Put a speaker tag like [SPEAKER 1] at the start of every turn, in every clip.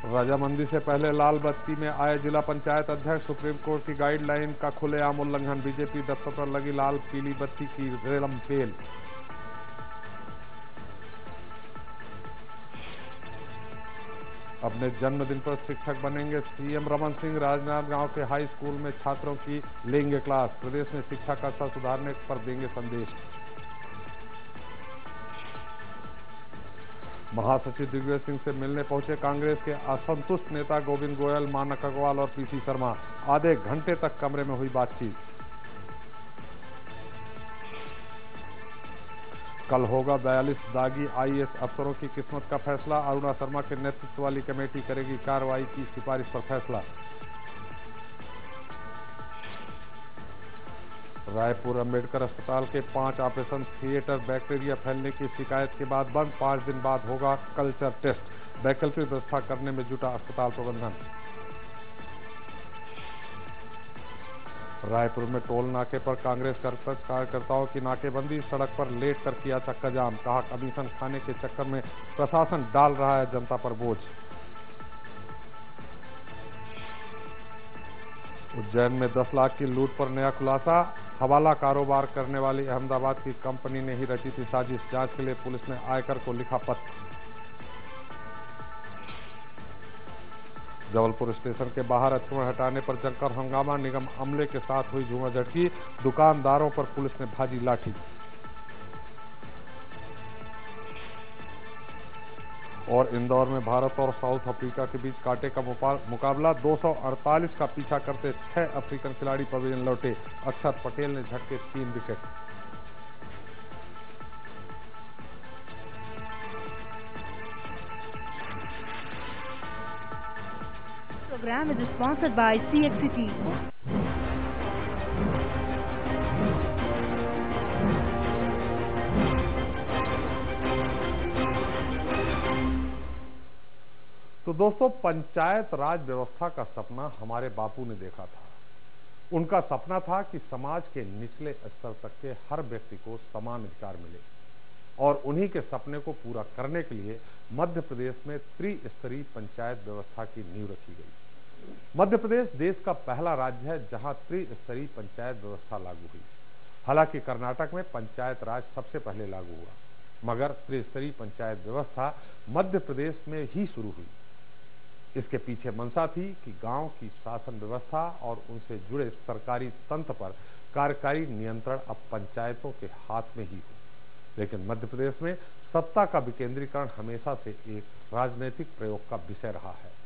[SPEAKER 1] रजामंदी से पहले लाल बत्ती में आए जिला पंचायत अध्यक्ष, सुप्रीम कोर्ट की गाइडलाइन का खुलेआम उल्लंघन, बीजेपी दफ्तर पर लगी लाल पीली बत्ती की रेलमपेल। अपने जन्मदिन पर शिक्षक बनेंगे सीएम रमन सिंह, राजनांदगांव के हाई स्कूल में छात्रों की लेंगे क्लास, प्रदेश में शिक्षा का स्तर सुधारने पर देंगे संदेश। महासचिव दिग्विजय सिंह से मिलने पहुंचे कांग्रेस के असंतुष्ट नेता गोविंद गोयल, मानक अग्रवाल और पीसी शर्मा, आधे घंटे तक कमरे में हुई बातचीत। कल होगा 42 दागी आईएएस अफसरों की किस्मत का फैसला, अरुणा शर्मा के नेतृत्व वाली कमेटी करेगी कार्रवाई की सिफारिश पर फैसला। रायपुर अंबेडकर अस्पताल के 5 ऑपरेशन थिएटर बैक्टीरिया फैलने की शिकायत के बाद बंद, 5 दिन बाद होगा कल्चर टेस्ट, वैकल्पिक व्यवस्था करने में जुटा अस्पताल प्रबंधन। रायपुर में टोल नाके पर कांग्रेस कार्यकर्ताओं की नाकेबंदी, सड़क पर लेट कर किया चक्का जाम, कहा कमीशन खाने के चक्कर में प्रशासन डाल रहा है जनता पर बोझ। उज्जैन में 10 लाख की लूट पर नया खुलासा, हवाला कारोबार करने वाली अहमदाबाद की कंपनी ने ही रची थी साजिश, जांच के लिए पुलिस ने आयकर को लिखा पत्र। जबलपुर स्टेशन के बाहर अतिक्रमण हटाने पर जमकर हंगामा, निगम अमले के साथ हुई झूमाझटकी, दुकानदारों पर पुलिस ने भाजी लाठी। और इंदौर में भारत और साउथ अफ्रीका के बीच कांटे का मुकाबला, 248 का पीछा करते 6 अफ्रीकन खिलाड़ी पवेलियन लौटे, अक्षर पटेल ने झटके 3 wicket.
[SPEAKER 2] Program is sponsored by CXCT.
[SPEAKER 1] तो दोस्तों, पंचायत राज व्यवस्था का सपना हमारे बापू ने देखा था। उनका सपना था कि समाज के निचले स्तर तक के हर व्यक्ति को समान अधिकार मिले, और उन्हीं के सपने को पूरा करने के लिए मध्य प्रदेश में त्रिस्तरीय पंचायत व्यवस्था की नींव रखी गई। मध्य प्रदेश देश का पहला राज्य है जहां त्रिस्तरीय पंचायत व्यवस्था लागू हुई। हालांकि कर्नाटक में पंचायत राज सबसे पहले लागू हुआ, मगर त्रिस्तरीय पंचायत व्यवस्था मध्य प्रदेश में ही शुरू हुई। इसके पीछे मंशा थी कि गांव की शासन व्यवस्था और उनसे जुड़े सरकारी तंत्र पर कार्यकारी नियंत्रण अब पंचायतों के हाथ में ही हो। लेकिन मध्य प्रदेश में सत्ता का विकेंद्रीकरण हमेशा से एक राजनीतिक प्रयोग का विषय रहा है।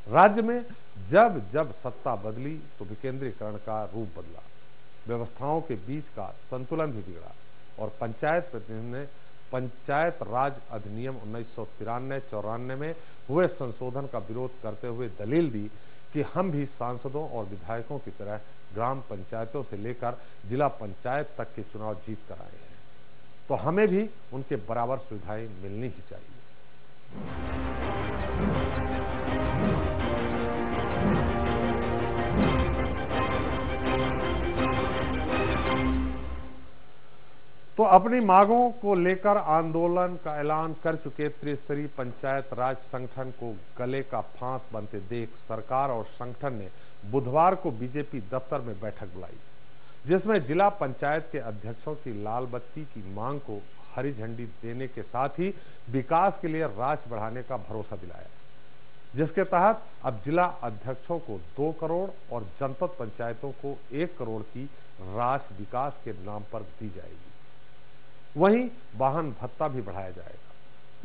[SPEAKER 1] राज्य में जब जब सत्ता बदली तो विकेंद्रीकरण का रूप बदला, व्यवस्थाओं के बीच का संतुलन भी बिगड़ा, और पंचायत प्रतिनिधियों ने पंचायत राज अधिनियम 1993-94 में हुए संशोधन का विरोध करते हुए दलील दी कि हम भी सांसदों और विधायकों की तरह ग्राम पंचायतों से लेकर जिला पंचायत तक के चुनाव जीत कर आए हैं, तो हमें भी उनके बराबर सुविधाएं मिलनी ही चाहिए। तो अपनी मांगों को लेकर आंदोलन का ऐलान कर चुके त्रिस्तरीय पंचायत राज संगठन को गले का फांस बनते देख सरकार और संगठन ने बुधवार को बीजेपी दफ्तर में बैठक बुलाई, जिसमें जिला पंचायत के अध्यक्षों की लाल बत्ती की मांग को हरी झंडी देने के साथ ही विकास के लिए राशि बढ़ाने का भरोसा दिलाया, जिसके तहत अब जिला अध्यक्षों को 2 करोड़ और जनपद पंचायतों को 1 करोड़ की राशि विकास के नाम पर दी जाएगी। वहीं वाहन भत्ता भी बढ़ाया जाएगा,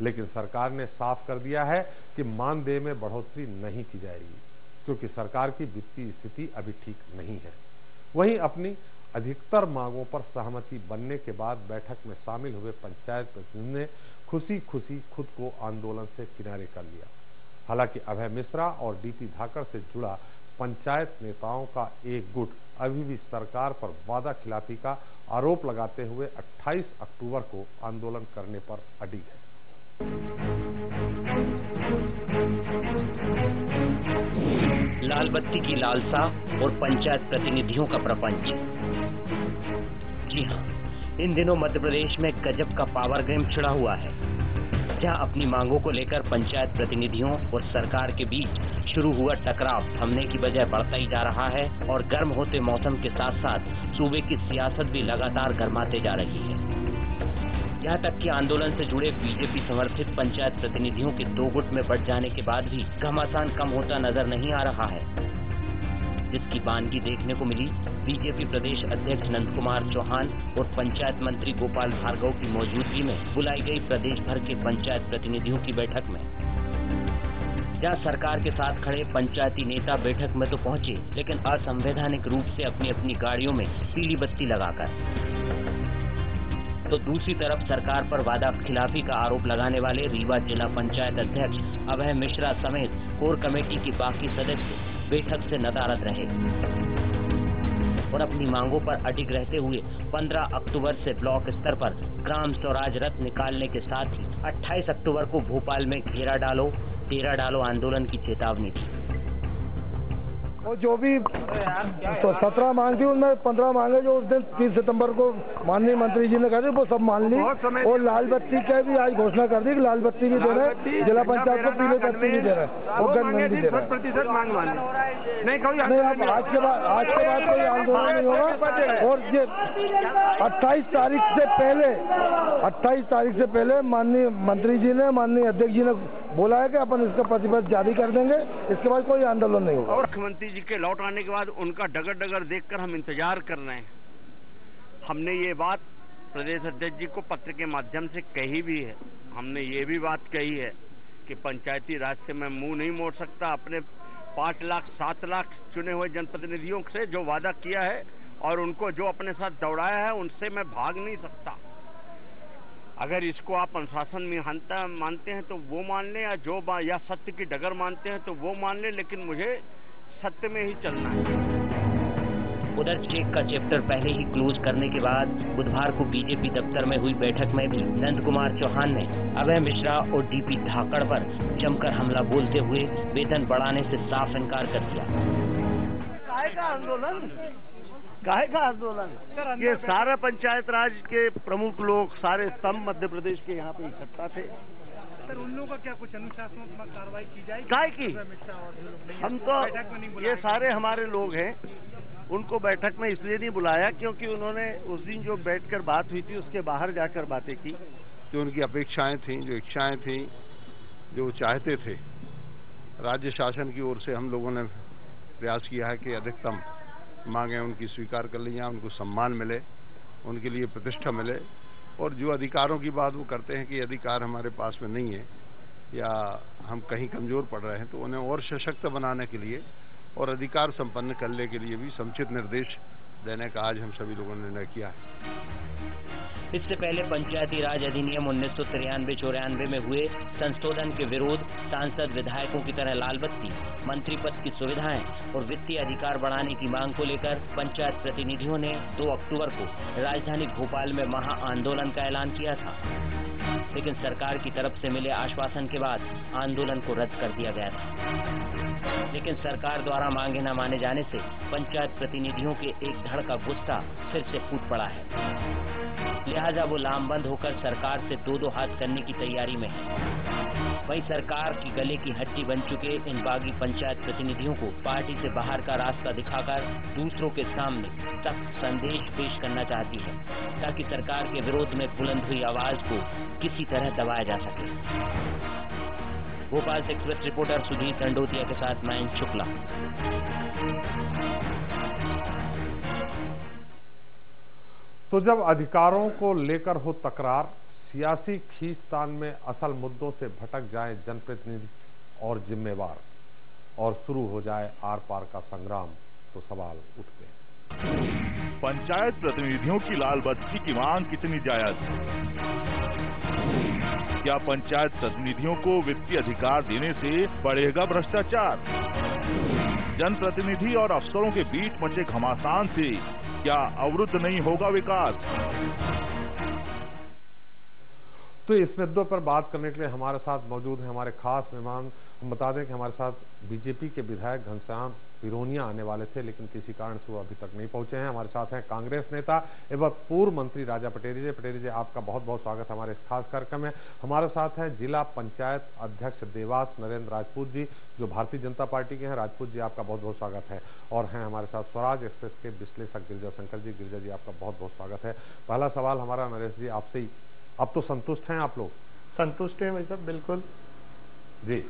[SPEAKER 1] लेकिन सरकार ने साफ कर दिया है कि मानदेय में बढ़ोतरी नहीं की जाएगी, क्योंकि सरकार की वित्तीय स्थिति अभी ठीक नहीं है। वहीं अपनी अधिकतर मांगों पर सहमति बनने के बाद बैठक में शामिल हुए पंचायत प्रतिनिधियों ने खुशी खुशी खुद को आंदोलन से किनारे कर लिया। हालांकि अभय मिश्रा और डीपी धाकड़ से जुड़ा पंचायत नेताओं का एक गुट अभी भी सरकार पर वादा खिलाफी का आरोप लगाते हुए 28 अक्टूबर को आंदोलन करने पर अड़ी है।
[SPEAKER 3] लाल बत्ती की लालसा और पंचायत प्रतिनिधियों का प्रपंच। जी हाँ, इन दिनों मध्य प्रदेश में गजब का पावर गेम छिड़ा हुआ है। जहां अपनी मांगों को लेकर पंचायत प्रतिनिधियों और सरकार के बीच शुरू हुआ टकराव थमने की बजाय बढ़ता ही जा रहा है और गर्म होते मौसम के साथ साथ सूबे की सियासत भी लगातार गर्माते जा रही है। यहाँ तक कि आंदोलन से जुड़े बीजेपी समर्थित पंचायत प्रतिनिधियों के दो गुट में बंट जाने के बाद भी घमासान कम होता नजर नहीं आ रहा है, जिसकी बानगी देखने को मिली बीजेपी प्रदेश अध्यक्ष नंद कुमार चौहान और पंचायत मंत्री गोपाल भार्गव की मौजूदगी में बुलाई गई प्रदेश भर के पंचायत प्रतिनिधियों की बैठक में। जहां सरकार के साथ खड़े पंचायती नेता बैठक में तो पहुंचे, लेकिन असंवैधानिक रूप से अपनी अपनी गाड़ियों में पीली बत्ती लगाकर, तो दूसरी तरफ सरकार पर वादा खिलाफी का आरोप लगाने वाले रीवा जिला पंचायत अध्यक्ष अभय मिश्रा समेत कोर कमेटी के बाकी सदस्य बैठक से नदारद रहे और अपनी मांगों पर अडिग रहते हुए 15 अक्टूबर से ब्लॉक स्तर पर ग्राम स्वराज रथ निकालने के साथ ही 28 अक्टूबर को भोपाल में घेरा डालो डेरा डालो आंदोलन की चेतावनी दी।
[SPEAKER 4] और जो भी 17 मांग थी उनमें 15 मांगे जो उस दिन 30 सितंबर को माननीय मंत्री जी ने कहा वो सब मान ली और लाल बत्ती का भी आज घोषणा कर दी कि लाल बत्ती भी दे रहे, जिला पंचायत को पीले बत्ती भी दे रहे और गन भी दे रहे। नहीं, अब आज के बाद कोई आंदोलन नहीं होगा। और ये 28 तारीख से पहले माननीय मंत्री जी ने, माननीय अध्यक्ष जी ने बोला है कि अपन इसका प्रतिबद्ध जारी कर देंगे, इसके बाद कोई आंदोलन नहीं होगा।
[SPEAKER 5] मुख्यमंत्री जी के लौट आने के बाद उनका डगर डगर देखकर हम इंतजार कर रहे हैं। हमने ये बात प्रदेश अध्यक्ष जी को पत्र के माध्यम से कही भी है। हमने ये भी बात कही है कि पंचायती राज से मैं मुंह नहीं मोड़ सकता। अपने 5 लाख 7 लाख चुने हुए जनप्रतिनिधियों से जो वादा किया है और उनको जो अपने साथ दौड़ाया है, उनसे मैं भाग नहीं सकता। अगर इसको आप अनुशासन में मानते हैं तो वो मान लें, या सत्य की डगर मानते हैं तो वो मान लें, लेकिन मुझे सत्य में ही चलना है।
[SPEAKER 3] उधर चेक का चैप्टर पहले ही क्लोज करने के बाद बुधवार को बीजेपी दफ्तर में हुई बैठक में भी नंद कुमार चौहान ने अभय मिश्रा और डीपी धाकड़ पर जमकर हमला बोलते हुए वेतन बढ़ाने से साफ इनकार कर दिया।
[SPEAKER 5] काहे का आंदोलन? ये सारा पंचायत राज के प्रमुख लोग, सारे स्तंभ मध्य प्रदेश के यहाँ पे इकट्ठा थे।
[SPEAKER 6] सर, उन लोगों का क्या कुछ अनुशासनात्मक कार्रवाई की जाएगी?
[SPEAKER 5] काहे की? हम तो ये सारे हमारे लोग हैं, उनको बैठक में इसलिए नहीं बुलाया क्योंकि उन्होंने उस दिन जो बैठकर बात हुई थी उसके बाहर जाकर बातें की।
[SPEAKER 7] जो उनकी अपेक्षाएं थी, जो इच्छाएं थी, जो चाहते थे, राज्य शासन की ओर से हम लोगों ने प्रयास किया है कि अधिकतम मांगे उनकी स्वीकार कर ली जाए, उनको सम्मान मिले, उनके लिए प्रतिष्ठा मिले। और जो अधिकारों की बात वो करते हैं कि अधिकार हमारे पास में नहीं है या हम कहीं कमजोर पड़ रहे हैं, तो उन्हें और सशक्त बनाने के लिए और अधिकार संपन्न करने के लिए भी समुचित निर्देश देने का आज हम सभी लोगों ने निर्णय किया है।
[SPEAKER 3] इससे पहले पंचायती राज अधिनियम 1993-94 में हुए संशोधन के विरोध, सांसद विधायकों की तरह लाल बत्ती, मंत्री पद की सुविधाएं और वित्तीय अधिकार बढ़ाने की मांग को लेकर पंचायत प्रतिनिधियों ने 2 अक्टूबर को राजधानी भोपाल में महा आंदोलन का ऐलान किया था, लेकिन सरकार की तरफ से मिले आश्वासन के बाद आंदोलन को रद्द कर दिया गया था। लेकिन सरकार द्वारा मांगे न माने जाने से पंचायत प्रतिनिधियों के एक धड़ का गुस्सा फिर से फूट पड़ा है। लिहाजा वो लामबंद होकर सरकार से 2-2 हाथ करने की तैयारी में है। वहीं सरकार की गले की हड्डी बन चुके इन बागी पंचायत प्रतिनिधियों को पार्टी से बाहर का रास्ता दिखाकर दूसरों के सामने सख्त संदेश पेश करना चाहती है, ताकि सरकार के विरोध में बुलंद हुई आवाज को किसी तरह दबाया जा सके। भोपाल से एक्सप्रेस रिपोर्टर सुधीर दंडोतिया के साथ मयंक शुक्ला।
[SPEAKER 1] तो जब अधिकारों को लेकर हो तकरार, सियासी खींचतान में असल मुद्दों से भटक जाए जनप्रतिनिधि और जिम्मेवार और शुरू हो जाए आर पार का संग्राम, तो सवाल उठते हैं।
[SPEAKER 8] पंचायत प्रतिनिधियों की लाल बत्ती की मांग कितनी जायज है? क्या पंचायत प्रतिनिधियों को वित्तीय अधिकार देने से बढ़ेगा भ्रष्टाचार? जनप्रतिनिधि और अफसरों के बीच मचे घमासान से क्या अवरुद्ध नहीं होगा विकास?
[SPEAKER 1] तो इस मुद्दों पर बात करने के लिए हमारे साथ मौजूद हैं हमारे खास मेहमान। हम बता दें कि हमारे साथ बीजेपी के विधायक घनश्याम पिरोनिया आने वाले थे, लेकिन किसी कारण से वो अभी तक नहीं पहुंचे हैं। हमारे साथ हैं कांग्रेस नेता एवं पूर्व मंत्री राजा पटेरी जी। पटेरी जी, आपका बहुत बहुत स्वागत है हमारे इस खास कार्यक्रम में। हमारे साथ हैं जिला पंचायत अध्यक्ष देवास नरेंद्र राजपूत जी, जो भारतीय जनता पार्टी के हैं। राजपूत जी, आपका बहुत बहुत स्वागत है। और हैं हमारे साथ स्वराज एक्सप्रेस के विश्लेषक गिरिजा शंकर जी। गिरिजा जी, आपका बहुत बहुत स्वागत है। पहला सवाल हमारा नरेश जी आपसे ही, अब तो संतुष्ट हैं आप लोग?
[SPEAKER 6] संतुष्ट हैं भाई साहब, बिल्कुल
[SPEAKER 1] जी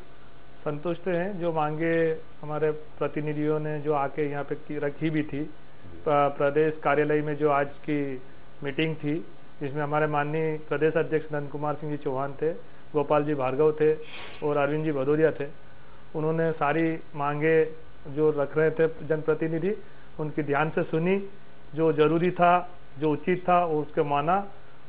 [SPEAKER 6] संतुष्ट हैं। जो मांगे हमारे प्रतिनिधियों ने जो आके यहाँ पे रखी भी थी, प्रदेश कार्यालय में जो आज की मीटिंग थी, जिसमें हमारे माननीय प्रदेश अध्यक्ष नंद कुमार सिंह जी चौहान थे, गोपाल जी भार्गव थे और अरविंद जी भदौरिया थे। उन्होंने सारी मांगे जो रख रहे थे जनप्रतिनिधि, उनकी ध्यान से सुनी। जो जरूरी था, जो उचित था, वो उसके माना,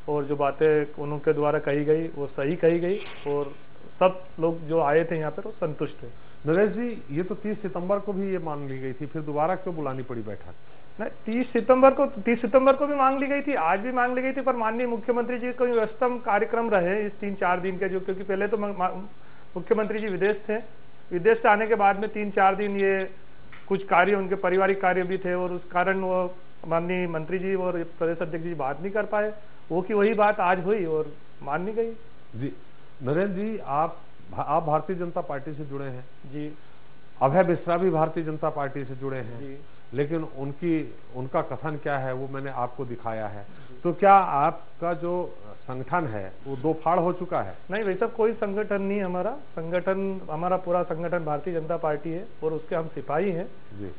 [SPEAKER 6] और जो बातें उनके द्वारा कही गई वो सही कही गई, और सब लोग जो आए थे यहाँ पर वो संतुष्ट थे।
[SPEAKER 1] नरेश जी, ये तो 30 सितंबर को भी ये मांग ली गई थी, फिर दोबारा क्यों बुलानी पड़ी बैठक?
[SPEAKER 6] नहीं, 30 सितंबर को भी मांग ली गई थी, आज भी मांग ली गई थी, पर माननीय मुख्यमंत्री जी कोई व्यस्तम कार्यक्रम रहे इस 3-4 दिन के, जो क्योंकि पहले तो मुख्यमंत्री जी विदेश थे, विदेश से आने के बाद में 3-4 दिन ये कुछ कार्य, उनके पारिवारिक कार्य भी थे, और उस कारण वो माननीय मंत्री जी और प्रदेश अध्यक्ष जी बात नहीं कर पाए। वो की वही बात आज हुई और मान ली गई।
[SPEAKER 1] जी नरेंद्र जी, आप भारतीय जनता पार्टी से जुड़े हैं
[SPEAKER 6] जी।
[SPEAKER 1] अभय मिश्रा भी भारतीय जनता पार्टी से जुड़े हैं
[SPEAKER 6] जी।
[SPEAKER 1] लेकिन उनका कथन क्या है वो मैंने आपको दिखाया है। तो क्या आपका जो संगठन है वो दो फाड़ हो चुका है?
[SPEAKER 6] नहीं वैसा कोई संगठन नहीं है हमारा। हमारा पूरा संगठन भारतीय जनता पार्टी है और उसके हम सिपाही हैं
[SPEAKER 1] जी।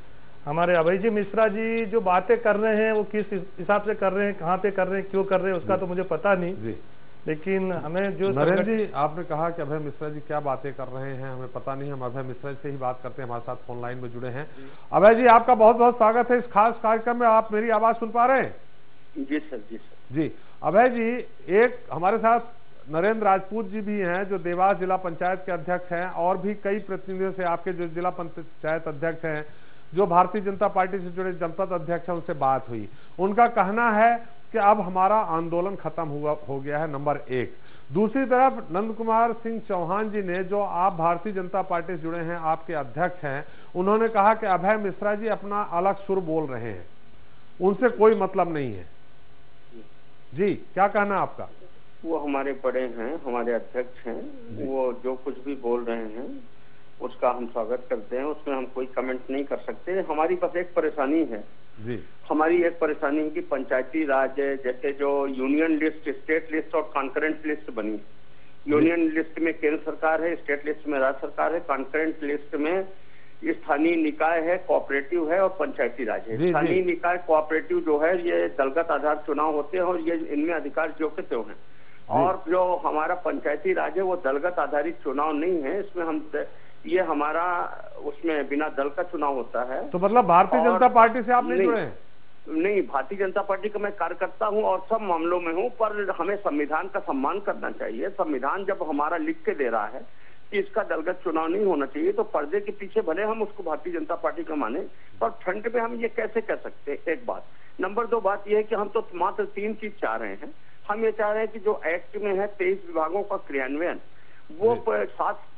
[SPEAKER 6] हमारे अभय जी मिश्रा जी जो बातें कर रहे हैं वो किस हिसाब से कर रहे हैं, कहाँ पे कर रहे हैं, क्यों कर रहे हैं, उसका तो मुझे पता नहीं
[SPEAKER 1] जी।
[SPEAKER 6] लेकिन हमें जो
[SPEAKER 1] नरेंद्र जी, आपने कहा कि अभय मिश्रा जी क्या बातें कर रहे हैं हमें पता नहीं। हम अभय मिश्रा से ही बात करते हैं, हमारे साथ फोन लाइन में जुड़े हैं। अभय जी, आपका बहुत बहुत स्वागत है इस खास कार्यक्रम में। आप मेरी आवाज सुन पा रहे हैं?
[SPEAKER 5] जी सर, जी सर।
[SPEAKER 1] जी अभय जी, एक हमारे साथ नरेंद्र राजपूत जी भी हैं जो देवास जिला पंचायत के अध्यक्ष हैं, और भी कई प्रतिनिधियों से आपके जो जिला पंचायत अध्यक्ष हैं, जो भारतीय जनता पार्टी से जुड़े जनपद अध्यक्ष हैं, उनसे बात हुई। उनका कहना है कि अब हमारा आंदोलन खत्म हो गया है, नंबर 1। दूसरी तरफ नंद कुमार सिंह चौहान जी ने, जो आप भारतीय जनता पार्टी से जुड़े हैं, आपके अध्यक्ष हैं, उन्होंने कहा कि अभय मिश्रा जी अपना अलग सुर बोल रहे हैं, उनसे कोई मतलब नहीं है। जी, क्या कहना आपका?
[SPEAKER 5] वो हमारे बड़े हैं, हमारे अध्यक्ष हैं, वो जो कुछ भी बोल रहे हैं उसका हम स्वागत करते हैं, उसमें हम कोई कमेंट नहीं कर सकते। हमारी बस एक परेशानी है
[SPEAKER 1] जी।
[SPEAKER 5] हमारी एक परेशानी है कि पंचायती राज जैसे जो यूनियन लिस्ट, स्टेट लिस्ट और कॉन्करेंट लिस्ट बनी, यूनियन लिस्ट में केंद्र सरकार है, स्टेट लिस्ट में राज्य सरकार है, कॉन्करेंट लिस्ट में स्थानीय निकाय है, कोऑपरेटिव है और पंचायती राज है। स्थानीय निकाय कोऑपरेटिव जो है ये दलगत आधार चुनाव होते हैं और ये इनमें अधिकार जो के त्यों हैं, और जो हमारा पंचायती राज है वो दलगत आधारित चुनाव नहीं है। इसमें हम ये हमारा उसमें बिना दल का चुनाव होता है।
[SPEAKER 1] तो मतलब भारतीय जनता पार्टी से आप नहीं जुड़े हैं?
[SPEAKER 5] नहीं, भारतीय जनता पार्टी का मैं कार्यकर्ता हूं और सब मामलों में हूं, पर हमें संविधान का सम्मान करना चाहिए। संविधान जब हमारा लिख के दे रहा है कि इसका दलगत चुनाव नहीं होना चाहिए, तो पर्दे के पीछे भले हम उसको भारतीय जनता पार्टी का माने, पर फ्रंट पे हम ये कैसे कह सकते हैं? एक बात। नंबर 2 बात यह है कि हम तो मात्र 3 चीज चाह रहे हैं। हम ये चाह रहे हैं कि जो एक्ट में है 23 विभागों का क्रियान्वयन, वो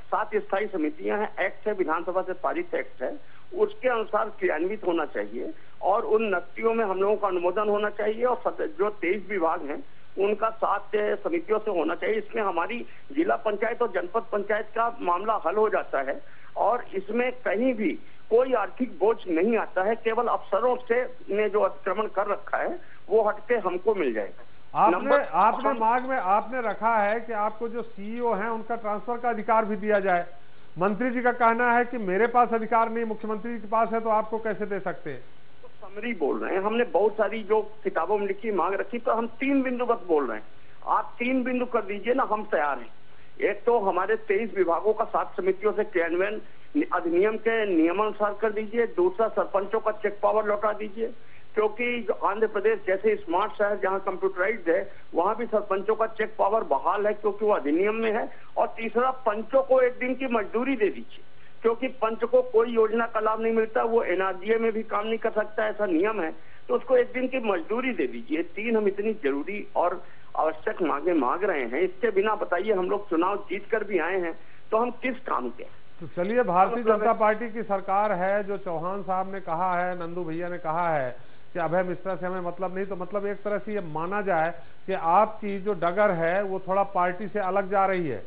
[SPEAKER 5] 7 स्थायी समितियां हैं, एक्ट है, विधानसभा से पारित एक्ट है, उसके अनुसार क्रियान्वित होना चाहिए और उन नक्तियों में हम लोगों का अनुमोदन होना चाहिए, और जो 23 विभाग हैं उनका 7 समितियों से होना चाहिए। इसमें हमारी जिला पंचायत और जनपद पंचायत का मामला हल हो जाता है और इसमें कहीं भी कोई आर्थिक बोझ नहीं आता है। केवल अफसरों से ने जो अतिक्रमण कर रखा है वो हटके हमको मिल जाएगा।
[SPEAKER 1] आपने मांग में आपने रखा है कि आपको जो सीईओ हैं उनका ट्रांसफर का अधिकार भी दिया जाए। मंत्री जी का कहना है कि मेरे पास अधिकार नहीं, मुख्यमंत्री जी के पास है, तो आपको कैसे दे सकते हैं?
[SPEAKER 5] तो समरी बोल रहे हैं, हमने बहुत सारी जो किताबों में लिखी मांग रखी, तो हम 3 बिंदु बस बोल रहे हैं। आप 3 बिंदु कर दीजिए ना, हम तैयार हैं। एक तो हमारे 23 विभागों का 7 समितियों से क्रियान्वयन अधिनियम के नियमानुसार कर दीजिए। दूसरा, सरपंचों का चेक पावर लौटा दीजिए, क्योंकि आंध्र प्रदेश जैसे स्मार्ट शहर जहां कंप्यूटराइज्ड है वहां भी सरपंचों का चेक पावर बहाल है क्योंकि वो अधिनियम में है। और तीसरा, पंचों को 1 दिन की मजदूरी दे दीजिए, क्योंकि पंच को कोई योजना का लाभ नहीं मिलता, वो एनआरजीए में भी काम नहीं कर सकता, ऐसा नियम है, तो उसको 1 दिन की मजदूरी दे दीजिए। 3 हम इतनी जरूरी और आवश्यक मांगे मांग रहे हैं, इसके बिना बताइए हम लोग चुनाव जीत कर भी आए हैं तो हम किस काम के?
[SPEAKER 1] तो चलिए, भारतीय जनता पार्टी की सरकार है, जो चौहान साहब ने कहा है, नंदू भैया ने कहा है कि अभय मिश्रा से हमें मतलब नहीं, तो मतलब एक तरह से ये माना जाए कि आपकी जो डगर है वो थोड़ा पार्टी से अलग जा रही है।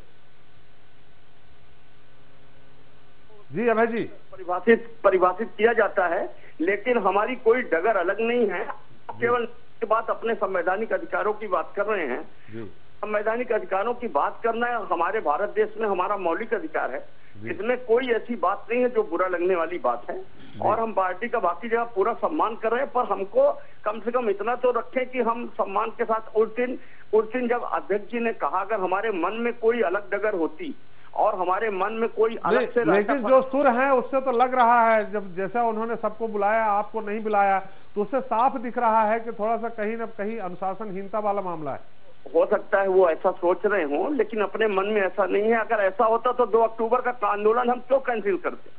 [SPEAKER 1] जी अभय जी,
[SPEAKER 5] परिभाषित किया जाता है, लेकिन हमारी कोई डगर अलग नहीं है। केवल बात अपने संवैधानिक अधिकारों की बात कर रहे हैं। संवैधानिक अधिकारों की बात करना हमारे भारत देश में हमारा मौलिक अधिकार है, इसमें कोई ऐसी बात नहीं है जो बुरा लगने वाली बात है, और हम पार्टी का बाकी जगह पूरा सम्मान कर रहे हैं। पर हमको कम से कम इतना तो रखें कि हम सम्मान के साथ उस दिन जब अध्यक्ष जी ने कहा अगर हमारे मन में कोई अलग डगर होती और हमारे मन में कोई अलग से,
[SPEAKER 1] लेकिन जो सुर है उससे तो लग रहा है, जब जैसा उन्होंने सबको बुलाया आपको नहीं बुलाया, तो उससे साफ दिख रहा है कि थोड़ा सा कहीं न कहीं अनुशासनहीनता वाला मामला है।
[SPEAKER 5] हो सकता है वो ऐसा सोच रहे हों, लेकिन अपने मन में ऐसा नहीं है। अगर ऐसा होता तो 2 अक्टूबर का आंदोलन हम क्यों कैंसिल करते?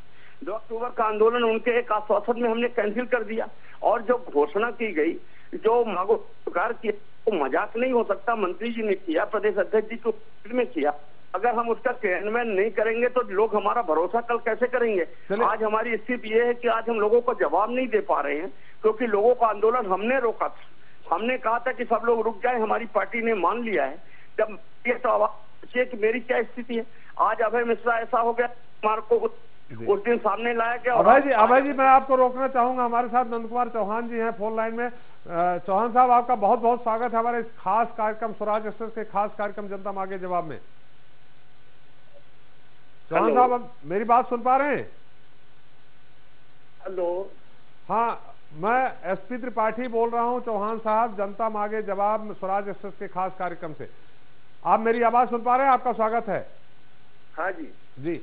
[SPEAKER 5] 2 अक्टूबर का आंदोलन उनके एक आश्वासन में हमने कैंसिल कर दिया, और जो घोषणा की गई, जो मांगों सरकार की, वो मजाक नहीं हो सकता। मंत्री जी ने किया, प्रदेश अध्यक्ष जी को में किया, अगर हम उसका क्रियान्वयन नहीं करेंगे तो लोग हमारा भरोसा कल कैसे करेंगे? आज हमारी स्थिति ये है कि आज हम लोगों को जवाब नहीं दे पा रहे हैं, क्योंकि लोगों का आंदोलन हमने रोका था। हमने कहा था कि सब लोग रुक जाए, हमारी पार्टी ने मान लिया है। जब ये तो आवाज कि मेरी क्या स्थिति है, आज अभय मिश्रा ऐसा हो गया, हमारे को उस दिन सामने लाया गया।
[SPEAKER 1] अभय जी मैं आपको रोकना चाहूंगा, हमारे साथ नंद कुमार चौहान जी हैं फोन लाइन में। चौहान साहब, आपका बहुत बहुत स्वागत है हमारे इस खास कार्यक्रम, स्वराज एक्सप्रेस के खास कार्यक्रम जनता मांगे जवाब में। चौहान साहब, अब मेरी बात सुन पा रहे हैं?
[SPEAKER 5] हेलो।
[SPEAKER 1] हाँ, मैं एसपी त्रिपाठी बोल रहा हूं। चौहान साहब, जनता मांगे जवाब स्वराज एक्सप्रेस के खास कार्यक्रम से आप मेरी आवाज सुन पा रहे हैं? आपका स्वागत है।
[SPEAKER 5] हाँ जी।
[SPEAKER 1] जी,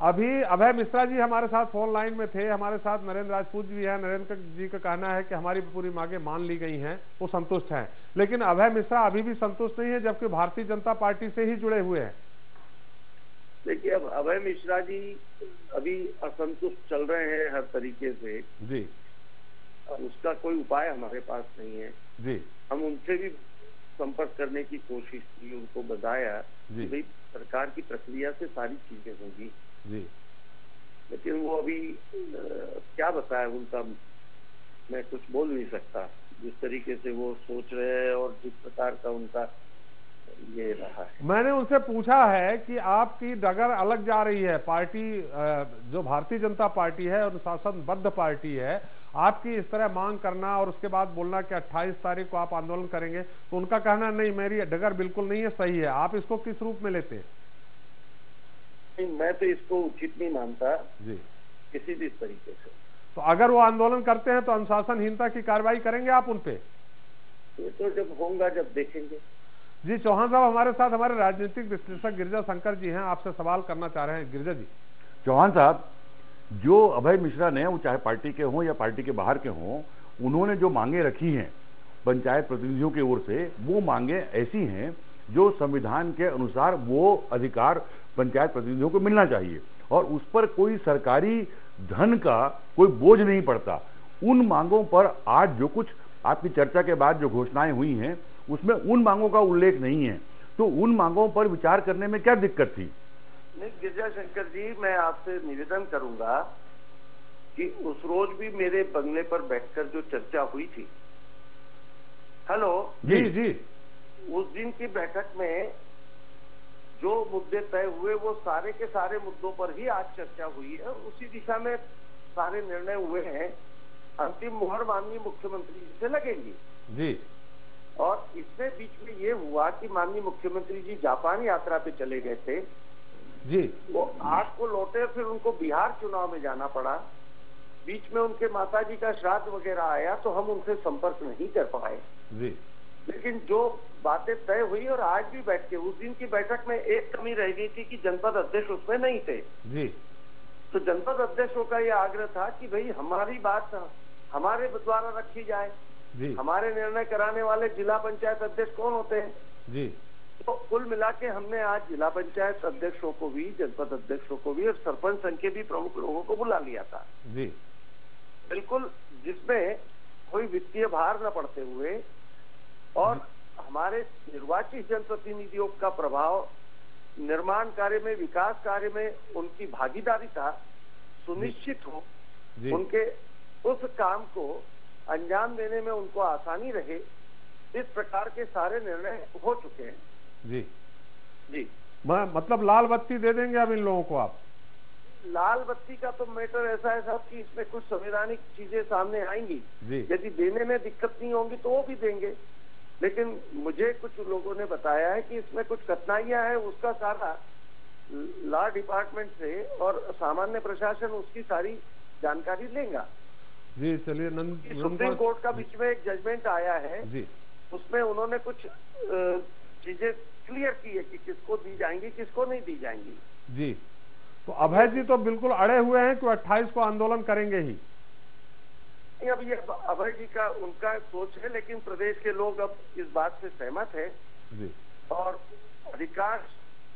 [SPEAKER 1] अभी अभय मिश्रा जी हमारे साथ फोन लाइन में थे, हमारे साथ नरेंद्र राजपूत जी हैं। नरेंद्र जी का कहना है कि हमारी पूरी मांगे मान ली गई हैं, वो संतुष्ट हैं, लेकिन अभय मिश्रा अभी भी संतुष्ट नहीं है, जबकि भारतीय जनता पार्टी से ही जुड़े हुए हैं।
[SPEAKER 9] देखिए, अब अभय मिश्रा जी अभी असंतुष्ट चल रहे हैं हर तरीके से
[SPEAKER 1] जी,
[SPEAKER 9] और उसका कोई उपाय हमारे पास नहीं है
[SPEAKER 1] जी।
[SPEAKER 9] हम उनसे भी संपर्क करने की कोशिश की, उनको बताया कि भाई सरकार की प्रक्रिया से सारी चीजें होंगी
[SPEAKER 1] जी,
[SPEAKER 9] लेकिन वो अभी क्या बताए उनका, मैं कुछ बोल नहीं सकता। जिस तरीके से वो सोच रहे हैं और जिस प्रकार का उनका ये रहा है।
[SPEAKER 1] मैंने उनसे पूछा है कि आपकी डगर अलग जा रही है, पार्टी जो भारतीय जनता पार्टी है अनुशासनबद्ध पार्टी है, आपकी इस तरह मांग करना और उसके बाद बोलना कि 28 तारीख को आप आंदोलन करेंगे, तो उनका कहना नहीं, मेरी डगर बिल्कुल नहीं है, सही है। आप इसको किस रूप में लेते हैं?
[SPEAKER 9] मैं तो इसको उचित नहीं मानता
[SPEAKER 1] जी,
[SPEAKER 9] किसी भी तरीके से।
[SPEAKER 1] तो अगर वो आंदोलन करते हैं तो अनुशासनहीनता की कार्रवाई करेंगे आप उन पे?
[SPEAKER 9] ये तो जब होगा जब देखेंगे।
[SPEAKER 1] जी, चौहान साहब हमारे साथ हमारे राजनीतिक विश्लेषक गिरिजा शंकर जी हैं, आपसे सवाल करना चाह रहे हैं। गिरिजा जी।
[SPEAKER 10] चौहान साहब, जो अभय मिश्रा ने, वो चाहे पार्टी के हों या पार्टी के बाहर के हों, उन्होंने जो मांगे रखी हैं पंचायत प्रतिनिधियों की ओर से, वो मांगे ऐसी हैं जो संविधान के अनुसार वो अधिकार पंचायत प्रतिनिधियों को मिलना चाहिए, और उस पर कोई सरकारी धन का कोई बोझ नहीं पड़ता। उन मांगों पर आज जो कुछ आपकी चर्चा के बाद जो घोषणाएं हुई हैं, उसमें उन मांगों का उल्लेख नहीं है, तो उन मांगों पर विचार करने में क्या दिक्कत थी?
[SPEAKER 9] नहीं गिरिजा शंकर जी, मैं आपसे निवेदन करूंगा कि उस रोज भी मेरे बंगले पर बैठकर जो चर्चा हुई थी, हेलो
[SPEAKER 1] जी जी,
[SPEAKER 9] उस दिन की बैठक में जो मुद्दे तय हुए वो सारे के सारे मुद्दों पर ही आज चर्चा हुई है, उसी दिशा में सारे निर्णय हुए हैं। अंतिम मुहर माननीय मुख्यमंत्री जी से लगेंगी
[SPEAKER 1] जी,
[SPEAKER 9] और इसमें बीच में ये हुआ कि माननीय मुख्यमंत्री जी जापान यात्रा पे चले गए थे
[SPEAKER 1] जी,
[SPEAKER 9] वो 8 को लौटे, फिर उनको बिहार चुनाव में जाना पड़ा, बीच में उनके माताजी का श्राद्ध वगैरह आया, तो हम उनसे संपर्क नहीं कर पाए
[SPEAKER 1] जी।
[SPEAKER 9] लेकिन जो बातें तय हुई, और आज भी बैठ के उस दिन की बैठक में एक कमी रह गई थी कि जनपद अध्यक्ष उसमें नहीं थे
[SPEAKER 1] जी,
[SPEAKER 9] तो जनपद अध्यक्षों का ये आग्रह था कि भाई हमारी बात हमारे द्वारा रखी जाए
[SPEAKER 1] जी,
[SPEAKER 9] हमारे निर्णय कराने वाले जिला पंचायत अध्यक्ष कौन होते हैं
[SPEAKER 1] जी।
[SPEAKER 9] तो कुल मिला के हमने आज जिला पंचायत अध्यक्षों को भी, जनपद अध्यक्षों को भी और सरपंच संघ के भी प्रमुख लोगों को बुला लिया था
[SPEAKER 1] जी,
[SPEAKER 9] बिल्कुल, जिसमें कोई वित्तीय भार न पड़ते हुए और हमारे निर्वाचित जनप्रतिनिधियों का प्रभाव निर्माण कार्य में, विकास कार्य में उनकी भागीदारी का सुनिश्चित हो, उनके उस काम को अंजाम देने में उनको आसानी रहे, इस प्रकार के सारे निर्णय हो चुके हैं।
[SPEAKER 1] जी
[SPEAKER 9] जी,
[SPEAKER 1] मतलब लाल बत्ती दे देंगे अब इन लोगों को आप?
[SPEAKER 9] लाल बत्ती का तो मैटर ऐसा है साहब कि इसमें कुछ संवैधानिक चीजें सामने आएंगी, यदि देने में दिक्कत नहीं होंगी तो वो भी देंगे, लेकिन मुझे कुछ लोगों ने बताया है कि इसमें कुछ कठिनाइयां हैं, उसका सारा लॉ डिपार्टमेंट से और सामान्य प्रशासन उसकी सारी जानकारी लेगा।
[SPEAKER 1] जी चलिए।
[SPEAKER 9] सुप्रीम कोर्ट का बीच में एक जजमेंट आया है
[SPEAKER 1] जी,
[SPEAKER 9] उसमें उन्होंने कुछ चीजें क्लियर की है कि किसको दी जाएंगी, किसको नहीं दी जाएंगी।
[SPEAKER 1] जी, तो अभय जी तो बिल्कुल अड़े हुए हैं कि 28 को आंदोलन करेंगे ही।
[SPEAKER 9] अब ये अभय जी का उनका सोच है, लेकिन प्रदेश के लोग अब इस बात से सहमत है
[SPEAKER 1] जी, और
[SPEAKER 9] अधिकांश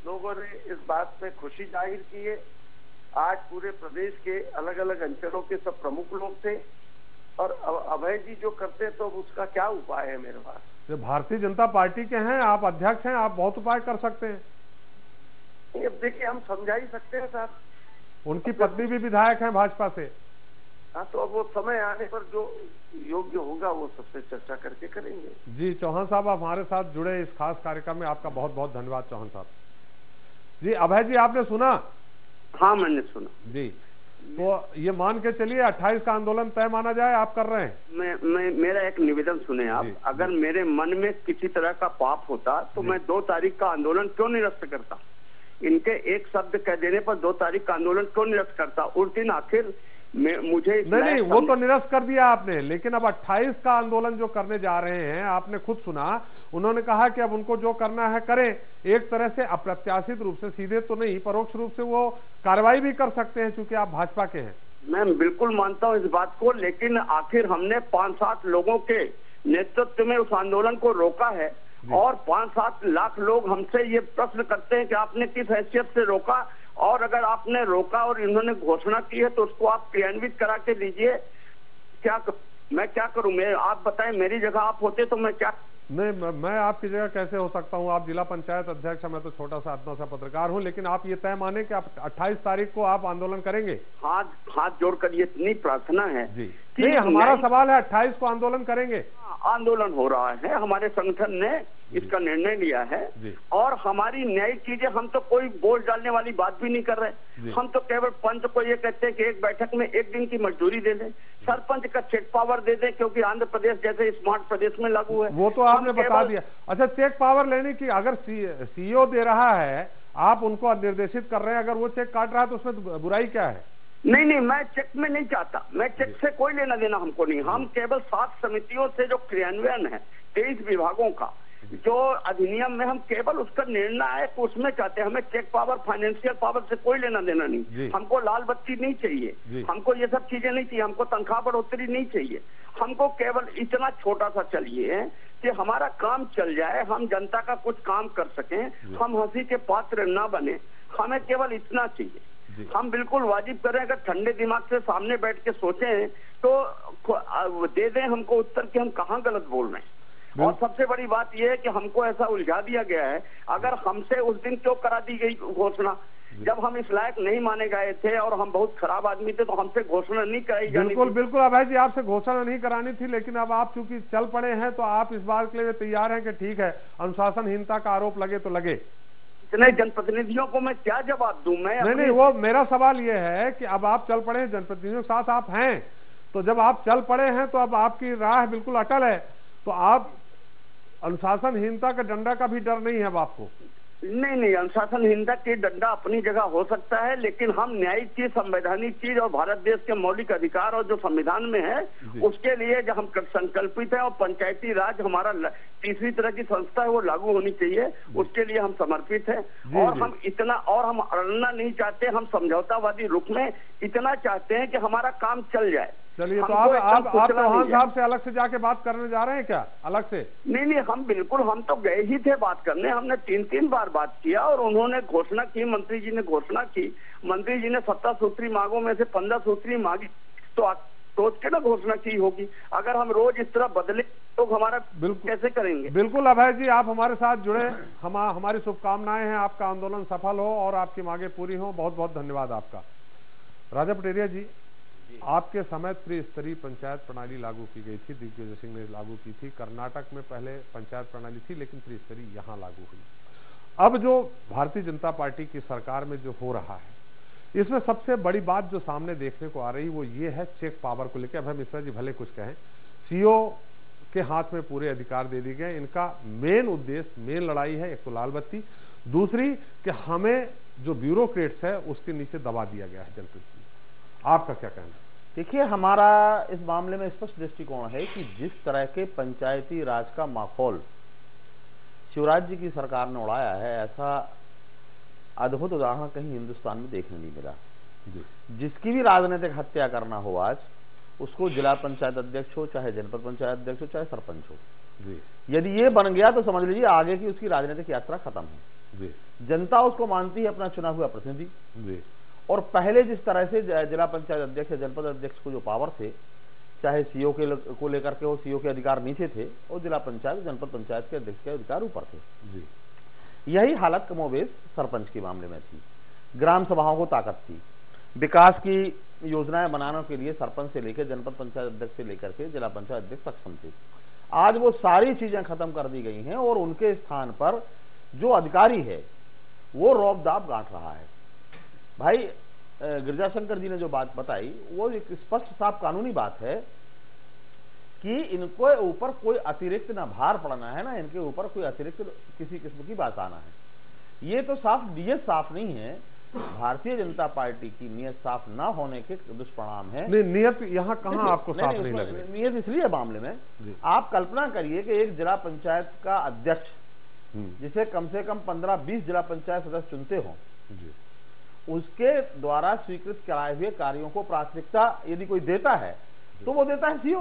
[SPEAKER 9] लोगों ने इस बात पे खुशी जाहिर की है। आज पूरे प्रदेश के अलग अलग अंचलों के सब प्रमुख लोग थे, और अभय जी जो करते हैं तो उसका क्या उपाय है मेरे पास?
[SPEAKER 1] जो भारतीय जनता पार्टी के हैं, आप अध्यक्ष हैं, आप बहुत उपाय कर सकते हैं।
[SPEAKER 9] अब देखिए, हम समझा ही सकते हैं साहब,
[SPEAKER 1] उनकी पत्नी भी विधायक हैं भाजपा से।
[SPEAKER 9] हाँ, तो अब वो समय आने पर जो योग्य होगा वो सबसे चर्चा करके करेंगे।
[SPEAKER 1] जी चौहान साहब, आप हमारे साथ जुड़े इस खास कार्यक्रम में आपका बहुत बहुत धन्यवाद चौहान साहब। जी अभय जी, आपने सुना?
[SPEAKER 5] हाँ मैंने सुना
[SPEAKER 1] जी। तो ये मान के चलिए 28 का आंदोलन तय माना जाए, आप कर रहे हैं?
[SPEAKER 5] मेरा एक निवेदन सुने आप। अगर मेरे मन में किसी तरह का पाप होता तो मैं 2 तारीख का आंदोलन क्यों निरस्त करता? इनके एक शब्द कह देने पर 2 तारीख का आंदोलन क्यों निरस्त करता? उस दिन आखिर मुझे
[SPEAKER 1] नहीं, वो तो निरस्त कर दिया आपने, लेकिन अब 28 का आंदोलन जो करने जा रहे हैं, आपने खुद सुना, उन्होंने कहा कि अब उनको जो करना है करें। एक तरह से अप्रत्याशित रूप से, सीधे तो नहीं, परोक्ष रूप से वो कार्रवाई भी कर सकते हैं चूंकि आप भाजपा के हैं।
[SPEAKER 5] मैं बिल्कुल मानता हूं इस बात को, लेकिन आखिर हमने 5-7 लोगों के नेतृत्व में उस आंदोलन को रोका है, और 5-7 लाख लोग हमसे ये प्रश्न करते हैं कि आपने किस हैसियत से रोका, और अगर आपने रोका और इन्होंने घोषणा की है तो उसको आप क्रियान्वित करा के दीजिए। मैं क्या करूं? आप बताएं, मेरी जगह आप होते तो मैं क्या?
[SPEAKER 1] नहीं, मैं आपकी जगह कैसे हो सकता हूं? आप जिला पंचायत अध्यक्ष हैं, मैं तो छोटा सा अपना सा पत्रकार हूं, लेकिन आप ये तय माने कि आप 28 तारीख को आप आंदोलन करेंगे?
[SPEAKER 5] हाथ जोड़कर ये इतनी प्रार्थना है
[SPEAKER 1] जी। नहीं, हमारा सवाल है 28 को आंदोलन करेंगे?
[SPEAKER 5] आंदोलन हो रहा है, हमारे संगठन ने इसका निर्णय लिया है, और हमारी न्यायिक चीजें, हम तो कोई बोल डालने वाली बात भी नहीं कर रहे। हम तो केवल पंच को ये कहते हैं कि एक बैठक में 1 दिन की मजदूरी दे दें, सरपंच का चेक पावर दे दें, क्योंकि आंध्र प्रदेश जैसे स्मार्ट प्रदेश में लागू है।
[SPEAKER 1] वो तो आपने बता दिया। अच्छा, चेक पावर लेने की अगर सीईओ दे रहा है, आप उनको निर्देशित कर रहे हैं, अगर वो चेक काट रहा है तो उसमें बुराई क्या है?
[SPEAKER 5] नहीं, मैं चेक में नहीं चाहता, मैं चेक से कोई लेना देना हमको नहीं। हम केवल 7 समितियों से जो क्रियान्वयन है 23 विभागों का, जो अधिनियम में, हम केवल उसका निर्णायक उसमें चाहते हैं। हमें चेक पावर, फाइनेंशियल पावर से कोई लेना देना नहीं। हमको लाल बत्ती नहीं चाहिए, हमको ये सब चीजें नहीं चाहिए, हमको तनख्वाह बढ़ोतरी नहीं चाहिए। हमको केवल इतना छोटा सा चाहिए कि हमारा काम चल जाए, हम जनता का कुछ काम कर सकें, हम हंसी के पात्र न बने, हमें केवल इतना चाहिए। हम बिल्कुल वाजिब करें, अगर ठंडे दिमाग से सामने बैठ के सोचें तो दे दें हमको उत्तर कि हम कहाँ गलत बोल रहे हैं। और सबसे बड़ी बात यह है कि हमको ऐसा उलझा दिया गया है, अगर हमसे उस दिन क्यों करा दी गई घोषणा, जब हम इस लायक नहीं माने गए थे और हम बहुत खराब आदमी थे, तो हमसे घोषणा नहीं कराई जानी।
[SPEAKER 1] बिल्कुल अभय जी, आपसे घोषणा नहीं करानी थी, लेकिन अब आप चूंकि चल पड़े हैं तो आप इस बात के लिए तैयार हैं कि ठीक है, अनुशासनहीनता का आरोप लगे तो लगे।
[SPEAKER 5] इतने जनप्रतिनिधियों को मैं क्या जवाब दूं?
[SPEAKER 1] नहीं, वो मेरा सवाल ये है कि अब आप चल पड़े हैं, जनप्रतिनिधियों के साथ आप हैं, तो जब आप चल पड़े हैं तो अब आपकी राह बिल्कुल अटल है, तो आप अनुशासनहीनता का डंडा का भी डर नहीं है अब आपको?
[SPEAKER 5] नहीं, अनुशासनहीनता की डंडा अपनी जगह हो सकता है, लेकिन हम न्यायिक चीज, संवैधानिक चीज और भारत देश के मौलिक अधिकार और जो संविधान में है उसके लिए जो हम संकल्पित है, और पंचायती राज हमारा तीसरी तरह की संस्था है, वो लागू होनी चाहिए, उसके लिए हम समर्पित हैं। और हम इतना, और हम अड़ना नहीं चाहते, हम समझौतावादी रुख में इतना चाहते हैं कि हमारा काम चल जाए।
[SPEAKER 1] चलिए, तो आप चौहान साहब से अलग से जाके बात करने जा रहे हैं क्या, अलग से?
[SPEAKER 5] नहीं, हम बिल्कुल, हम तो गए ही थे बात करने, हमने 3 बार बात किया, और उन्होंने घोषणा की, मंत्री जी ने घोषणा की, मंत्री जी ने 17 सूत्री मांगों में से 15 सूत्री मांगी, तो
[SPEAKER 9] सोच के ना घोषणा की होगी। अगर हम रोज इस तरह बदले तो हमारा कैसे करेंगे?
[SPEAKER 1] बिल्कुल अभय जी, आप हमारे साथ जुड़े, हमारी शुभकामनाएं हैं, आपका आंदोलन सफल हो और आपकी मांगे पूरी हो। बहुत बहुत धन्यवाद आपका। राजा पटेरिया जी, आपके समय त्रिस्तरीय पंचायत प्रणाली लागू की गई थी, दिग्विजय सिंह ने लागू की थी। कर्नाटक में पहले पंचायत प्रणाली थी लेकिन त्रिस्तरीय यहाँ लागू हुई। अब जो भारतीय जनता पार्टी की सरकार में जो हो रहा है, इसमें सबसे बड़ी बात जो सामने देखने को आ रही वो ये है चेक पावर को लेकर। अभय मिश्रा जी भले कुछ कहें, सीओ के हाथ में पूरे अधिकार दे दिए गए। इनका मेन उद्देश्य, मेन लड़ाई है एक तो लाल बत्ती, दूसरी कि हमें जो ब्यूरोक्रेट्स है उसके नीचे दबा दिया गया है जनप्रतिनिधि। आपका क्या कहना है?
[SPEAKER 11] देखिए, हमारा इस मामले में स्पष्ट दृष्टिकोण है कि जिस तरह के पंचायती राज का माहौल शिवराज जी की सरकार ने उड़ाया है, ऐसा अद्भुत उदाहरण कहीं हिंदुस्तान में देखने नहीं मिला। जिसकी भी राजनीतिक हत्या करना हो आज, उसको जिला पंचायत अध्यक्ष हो, चाहे जनपद पंचायत अध्यक्ष हो, चाहे सरपंच हो, यदि ये बन गया तो समझ लीजिए आगे की उसकी राजनीतिक यात्रा खत्म है। जनता उसको मानती है अपना चुना हुआ प्रतिनिधि। और पहले जिस तरह से जिला पंचायत अध्यक्ष या जनपद अध्यक्ष को जो पावर थे, चाहे सीओ को लेकर के हो, सीओ के अधिकार नीचे थे और जिला पंचायत जनपद पंचायत के अध्यक्ष के अधिकार ऊपर थे। यही हालत कमोबेश सरपंच के मामले में थी। ग्राम सभाओं को ताकत थी, विकास की योजनाएं बनाने के लिए सरपंच से लेकर जनपद पंचायत अध्यक्ष से लेकर के जिला पंचायत अध्यक्ष सक्षम थे। आज वो सारी चीजें खत्म कर दी गई हैं और उनके स्थान पर जो अधिकारी है वो रौब-दाब गांठ रहा है। भाई गिरिजाशंकर जी ने जो बात बताई वो एक स्पष्ट साफ कानूनी बात है कि इनको ऊपर कोई अतिरिक्त ना भार पड़ना है, ना इनके ऊपर कोई अतिरिक्त किसी किस्म की बात आना है। ये तो साफ नियत साफ नहीं है। भारतीय जनता पार्टी की नियत साफ ना होने के दुष्परिणाम है।
[SPEAKER 1] नहीं, नियत यहाँ कहाँ आपको साफ नहीं लग रही?
[SPEAKER 11] नियत इसलिए मामले में आप कल्पना करिए कि एक जिला पंचायत का अध्यक्ष जिसे कम से कम 15-20 जिला पंचायत सदस्य चुनते हो, उसके द्वारा स्वीकृत कराए हुए कार्यों को प्राथमिकता यदि कोई देता है तो वो देता है सीओ।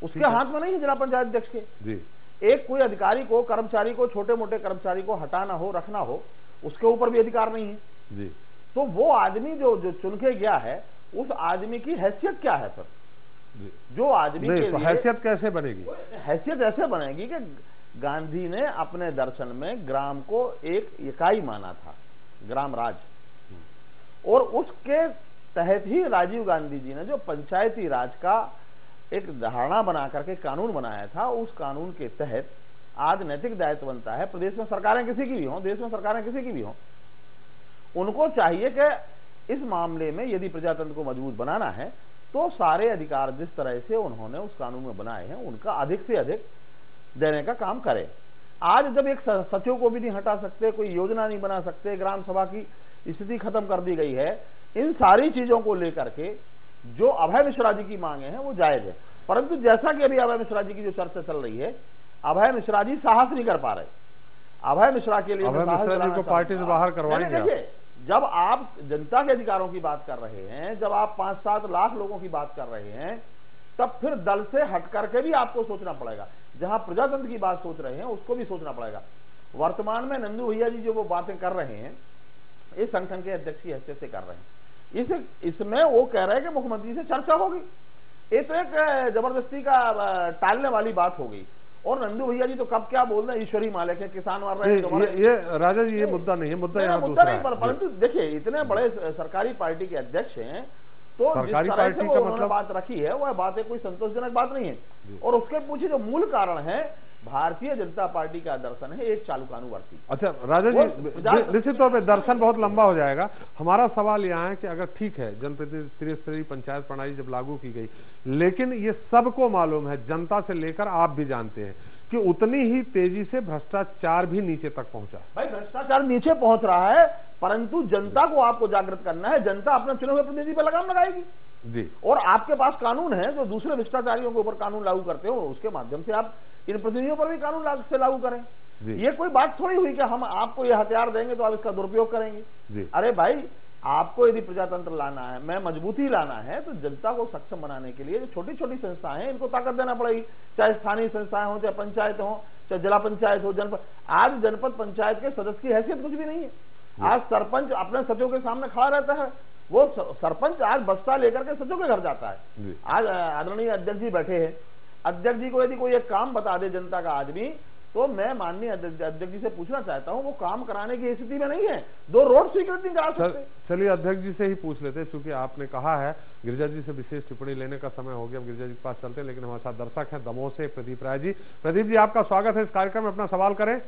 [SPEAKER 11] उसके हाथ में नहीं है जिला पंचायत अध्यक्ष के। एक कोई अधिकारी को, कर्मचारी को, छोटे मोटे कर्मचारी को हटाना हो, रखना हो, उसके ऊपर भी अधिकार नहीं है। तो वो आदमी जो चुन के गया है, उस आदमी की हैसियत क्या है? फिर जो आदमी के लिए
[SPEAKER 1] हैसियत कैसे बनेगी?
[SPEAKER 11] हैसियत ऐसे बनेगी कि गांधी ने अपने दर्शन में ग्राम को एक इकाई माना था, ग्राम राज, और उसके तहत ही राजीव गांधी जी ने जो पंचायती राज का एक धारणा बना करके कानून बनाया था, उस कानून के तहत आज नैतिक दायित्व बनता है। प्रदेश में सरकारें किसी की भी हों, देश में सरकारें किसी की भी हों, उनको चाहिए कि इस मामले में यदि प्रजातंत्र को मजबूत बनाना है तो सारे अधिकार जिस तरह से उन्होंने उस कानून में बनाए हैं उनका अधिक से अधिक देने का काम करें। आज जब एक सचिव को भी नहीं हटा सकते, कोई योजना नहीं बना सकते, ग्राम सभा की स्थिति खत्म कर दी गई है, इन सारी चीजों को लेकर के जो अभय मिश्रा जी की मांगे हैं वो जायज है। परंतु जैसा कि अभी अभय मिश्रा जी की जो चर्चा चल रही है, अभय मिश्रा जी साहस नहीं कर पा रहे। अभय मिश्रा के लिए
[SPEAKER 1] अभय मिश्रा जी को पार्टी से बाहर करवाएंगे।
[SPEAKER 11] देखिए, जब आप जनता के अधिकारों की बात कर रहे हैं, जब आप 5-7 लाख लोगों की बात कर रहे हैं, तब फिर दल से हट करके भी आपको सोचना पड़ेगा। जहां प्रजातंत्र की बात सोच रहे हैं उसको भी सोचना पड़ेगा। वर्तमान में नंदू भैया जी जो वो बातें कर रहे हैं, इस संगठन के अध्यक्ष की हैसियत से कर रहे हैं। इसमें वो कह रहे हैं कि मुख्यमंत्री से चर्चा होगी। ये तो एक जबरदस्ती का टालने वाली बात हो गई। और नंदू भैया जी तो कब क्या बोल रहे हैं, ईश्वरी मालिक है, किसान मार रहे हैं।
[SPEAKER 1] ये राजा जी, ये मुद्दा नहीं है, मुद्दा यहाँ दूसरा है।
[SPEAKER 11] परंतु देखिए, इतने बड़े सरकारी पार्टी के अध्यक्ष हैं, तो जिस तरह से वो उन्होंने बात रखी है वह बात कोई संतोषजनक बात नहीं है। और उसके पीछे जो मूल कारण है, भारतीय जनता पार्टी का दर्शन है एक चालुकानुवर्ती।
[SPEAKER 1] अच्छा राजा जी, निश्चित तौर पे दर्शन बहुत लंबा हो जाएगा। हमारा सवाल यहाँ है कि अगर ठीक है जनप्रतिनिधि त्रिस्तरीय पंचायत प्रणाली जब लागू की गई, लेकिन ये सबको मालूम है, जनता से लेकर आप भी जानते हैं कि उतनी ही तेजी से भ्रष्टाचार भी नीचे तक पहुंचा।
[SPEAKER 11] भाई भ्रष्टाचार नीचे पहुंच रहा है, परंतु जनता को आपको जागृत करना है। जनता अपने चुने हुए प्रतिनिधि पर लगाम लगाएगी
[SPEAKER 1] जी।
[SPEAKER 11] और आपके पास कानून है जो दूसरे भ्रष्टाचारियों के ऊपर कानून लागू करते हो, उसके माध्यम से आप इन प्रतिनिधियों पर भी कानून लागू करें। ये कोई बात थोड़ी हुई कि हम आपको ये हथियार देंगे तो आप इसका दुरुपयोग करेंगे। अरे भाई, आपको यदि प्रजातंत्र लाना है, मैं मजबूती लाना है, तो जनता को सक्षम बनाने के लिए जो छोटी छोटी संस्थाएं हैं इनको ताकत देना पड़ेगी। चाहे स्थानीय संस्थाएं हो, चाहे पंचायत हो, चाहे जिला पंचायत हो, जनपद। आज जनपद पंचायत के सदस्य की हैसियत कुछ भी नहीं है। आज सरपंच अपने सचिव के सामने खड़ा रहता है वो सरपंच आज बस्ता लेकर के सचो के घर जाता है। आज आदरणीय अध्यक्ष जी बैठे हैं, अध्यक्ष जी को यदि कोई एक काम बता दे जनता का आदमी, तो मैं माननीय अध्यक्ष जी से पूछना चाहता हूं, वो काम कराने की स्थिति में नहीं है, 2 रोड स्वीकृत नहीं करा सकते।
[SPEAKER 1] चलिए अध्यक्ष जी से ही पूछ लेते हैं, क्योंकि आपने कहा है गिरिजा जी से विशेष टिप्पणी लेने का समय हो गया, हम गिरिजा जी के पास चलते हैं। लेकिन हमारे साथ दर्शक हैं दमोह से प्रदीप राय जी। प्रदीप जी, आपका स्वागत है इस कार्यक्रम में, अपना सवाल करें।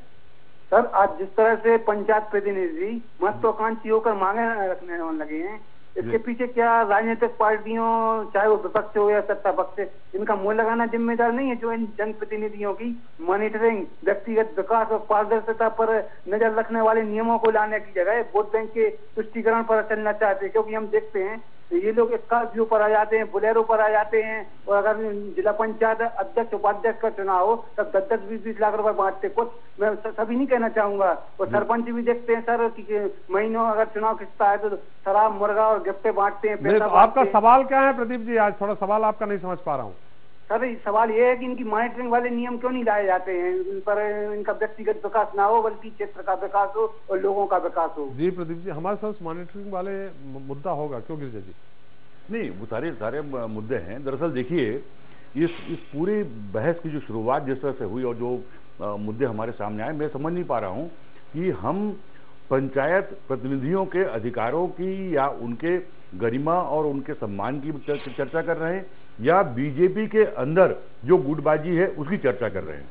[SPEAKER 12] सर, आज जिस तरह से पंचायत प्रतिनिधि महत्वाकांक्षी होकर मांगे रखने लगे हैं, इसके पीछे क्या राजनीतिक पार्टियों, चाहे वो विपक्ष हो या सत्ता पक्ष, इनका मुंह लगाना जिम्मेदार नहीं है? जो इन जनप्रतिनिधियों की मॉनिटरिंग, व्यक्तिगत विकास और पारदर्शिता पर नजर रखने वाले नियमों को लाने की जगह वोट बैंक के तुष्टीकरण पर चलना चाहते हैं। क्योंकि हम देखते हैं ये लोग स्कॉर्पियो पर आ जाते हैं, बोलेरो पर आ जाते हैं, और अगर जिला पंचायत अध्यक्ष उपाध्यक्ष का चुनाव हो तब 10-20 लाख रुपए बांटते। कुछ मैं सभी नहीं कहना चाहूंगा, और सरपंच भी देखते हैं सर कि महीनों अगर चुनाव खिंचता है तो शराब, मुर्गा और गिफ्टे बांटते हैं।
[SPEAKER 1] तो आपका सवाल क्या है प्रदीप जी? आज थोड़ा सवाल आपका नहीं समझ पा रहा हूँ
[SPEAKER 12] सर। सवाल ये है कि इनकी मॉनिटरिंग वाले नियम क्यों नहीं लाए जाते हैं? इन पर इनका व्यक्तिगत विकास ना हो, बल्कि क्षेत्र का विकास हो और लोगों का विकास हो।
[SPEAKER 1] जी प्रदीप जी, हमारे साथ मॉनिटरिंग वाले मुद्दा होगा क्यों गिरिजा जी?
[SPEAKER 10] नहीं, वो सारे मुद्दे हैं। दरअसल देखिए, इस पूरी बहस की जो शुरुआत जिस तरह से हुई और जो मुद्दे हमारे सामने आए, मैं समझ नहीं पा रहा हूं कि हम पंचायत प्रतिनिधियों के अधिकारों की या उनके गरिमा और उनके सम्मान की चर्चा कर रहे हैं, या बीजेपी के अंदर जो गुटबाजी है उसकी चर्चा कर रहे हैं।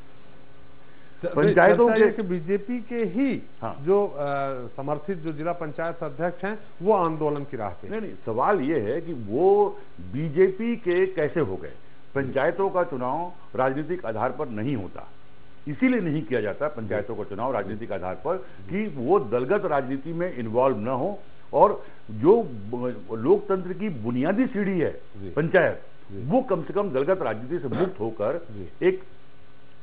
[SPEAKER 10] पंचायतों के
[SPEAKER 1] बीजेपी के ही जो समर्थित जो जिला पंचायत अध्यक्ष हैं वो आंदोलन की राह पे।
[SPEAKER 10] नहीं, सवाल ये है कि वो बीजेपी के कैसे हो गए? पंचायतों का चुनाव राजनीतिक आधार पर नहीं होता, इसीलिए नहीं किया जाता पंचायतों का चुनाव राजनीतिक आधार पर कि वो दलगत राजनीति में इन्वॉल्व न हो, और जो लोकतंत्र की बुनियादी सीढ़ी है पंचायत, वो कम से कम दलगत राजनीति से मुक्त होकर एक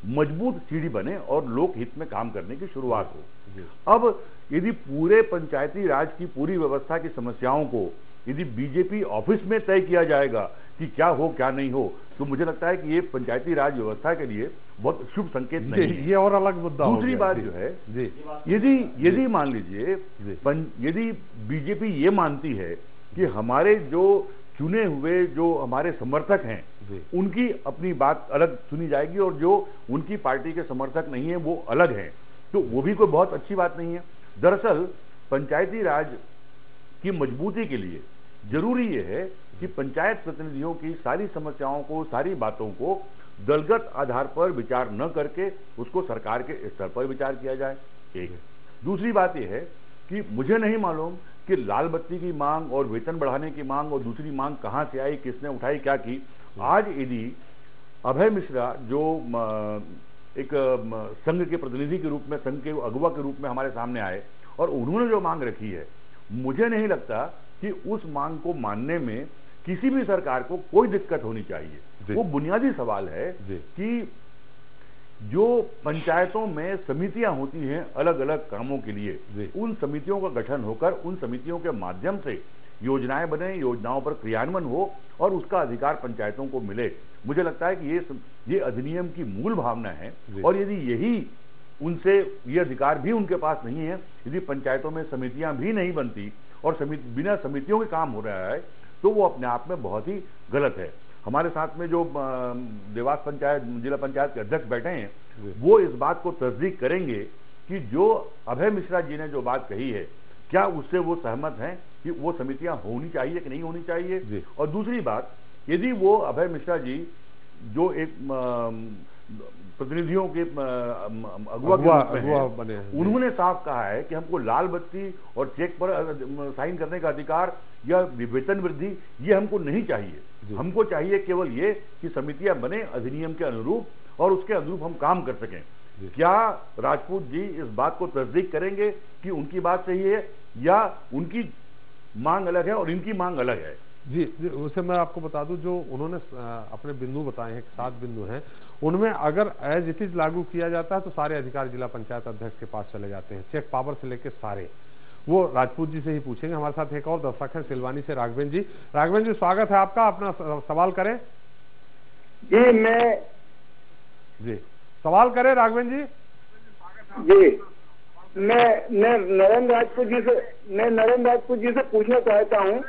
[SPEAKER 10] मजबूत सीढ़ी बने और लोक हित में काम करने की शुरुआत हो। अब यदि पूरे पंचायती राज की पूरी व्यवस्था की समस्याओं को यदि बीजेपी ऑफिस में तय किया जाएगा कि क्या हो क्या नहीं हो, तो मुझे लगता है कि ये पंचायती राज व्यवस्था के लिए बहुत शुभ संकेत नहीं है।
[SPEAKER 1] ये और अलग मुद्दा।
[SPEAKER 10] दूसरी बात जो है, यदि मान लीजिए यदि बीजेपी ये मानती है कि हमारे जो चुने हुए जो हमारे समर्थक हैं उनकी अपनी बात अलग सुनी जाएगी और जो उनकी पार्टी के समर्थक नहीं है वो अलग हैं, तो वो भी कोई बहुत अच्छी बात नहीं है। दरअसल पंचायती राज की मजबूती के लिए जरूरी ये है कि पंचायत प्रतिनिधियों की सारी समस्याओं को, सारी बातों को दलगत आधार पर विचार न करके उसको सरकार के स्तर पर विचार किया जाए। एक दूसरी बात यह है कि मुझे नहीं मालूम कि लाल बत्ती की मांग और वेतन बढ़ाने की मांग और दूसरी मांग कहां से आई, किसने उठाई, क्या की। आज यदि अभय मिश्रा जो एक संघ के प्रतिनिधि के रूप में, संघ के अगुवा के रूप में हमारे सामने आए और उन्होंने जो मांग रखी है, मुझे नहीं लगता कि उस मांग को मानने में किसी भी सरकार को कोई दिक्कत होनी चाहिए। वो बुनियादी सवाल है कि जो पंचायतों में समितियां होती हैं अलग अलग कामों के लिए, उन समितियों का गठन होकर उन समितियों के माध्यम से योजनाएं बने, योजनाओं पर क्रियान्वयन हो और उसका अधिकार पंचायतों को मिले। मुझे लगता है कि ये अधिनियम की मूल भावना है, और यदि यही उनसे ये अधिकार भी उनके पास नहीं है, यदि पंचायतों में समितियां भी नहीं बनती और बिना समितियों के काम हो रहा है, तो वो अपने आप में बहुत ही गलत है। हमारे साथ में जो देवास पंचायत, जिला पंचायत के अध्यक्ष बैठे हैं, वो इस बात को तस्दीक करेंगे कि जो अभय मिश्रा जी ने जो बात कही है, क्या उससे वो सहमत हैं कि वो समितियां होनी चाहिए कि नहीं होनी चाहिए। और दूसरी बात, यदि वो अभय मिश्रा जी जो एक प्रतिनिधियों के अगुवा बने, उन्होंने साफ कहा है कि हमको लाल बत्ती और चेक पर साइन करने का अधिकार या वेतन वृद्धि ये हमको नहीं चाहिए। हमको चाहिए केवल ये कि समितियां बने अधिनियम के अनुरूप और उसके अनुरूप हम काम कर सकें। क्या राजपूत जी इस बात को तस्दीक करेंगे कि उनकी बात सही है या उनकी मांग अलग है और इनकी मांग अलग है?
[SPEAKER 1] जी, उसे मैं आपको बता दूं, जो उन्होंने अपने बिंदु बताए हैं, 7 बिंदु हैं, उनमें अगर एज इट इज लागू किया जाता है तो सारे अधिकार जिला पंचायत अध्यक्ष के पास चले जाते हैं, चेक पावर से लेकर सारे। वो राजपूत जी से ही पूछेंगे। हमारे साथ एक और दर्शक है सिलवानी से, राघवेंद्र जी। राघवेंद्र जी, स्वागत है आपका, अपना सवाल करें।
[SPEAKER 13] जी,
[SPEAKER 1] सवाल करें राघवेंद्र जी।
[SPEAKER 13] जी,
[SPEAKER 12] मैं नरेंद्र राजपूत जी से पूछना चाहता हूँ।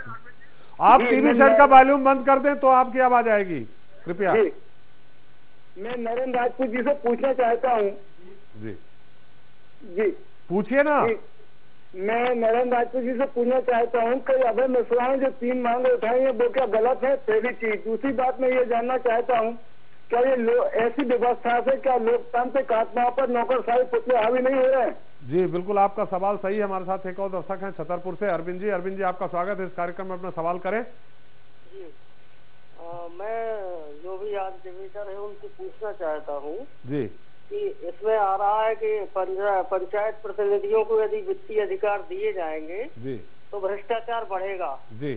[SPEAKER 1] आप टीवी सेट का वॉल्यूम बंद कर दें तो आपकी आवाज आएगी, कृपया।
[SPEAKER 12] मैं नरेंद्र राजपूत जी से पूछना चाहता हूँ। जी
[SPEAKER 1] पूछिए ना।
[SPEAKER 12] मैं नरेंद्र राजपूत जी से पूछना चाहता हूँ कि अभय मिश्रा ने जो 3 मांगे उठाई है वो क्या गलत है? पहली चीज। दूसरी बात मैं ये जानना चाहता हूँ, क्या ये ऐसी व्यवस्था से क्या लोकतांत्रिक आत्माओं पर नौकरशाही पुतले हावी नहीं हो रहे हैं?
[SPEAKER 1] जी बिल्कुल, आपका सवाल सही है। हमारे साथ एक और दर्शक हैं छतरपुर से, अरविंद जी आपका स्वागत है इस कार्यक्रम में, अपना सवाल करें।
[SPEAKER 13] जी मैं जो भी आज डिबेटर है उनसे पूछना चाहता हूँ
[SPEAKER 1] जी
[SPEAKER 13] कि इसमें आ रहा है कि पंचायत प्रतिनिधियों को यदि वित्तीय अधिकार दिए जाएंगे
[SPEAKER 1] जी
[SPEAKER 13] तो भ्रष्टाचार बढ़ेगा।
[SPEAKER 1] जी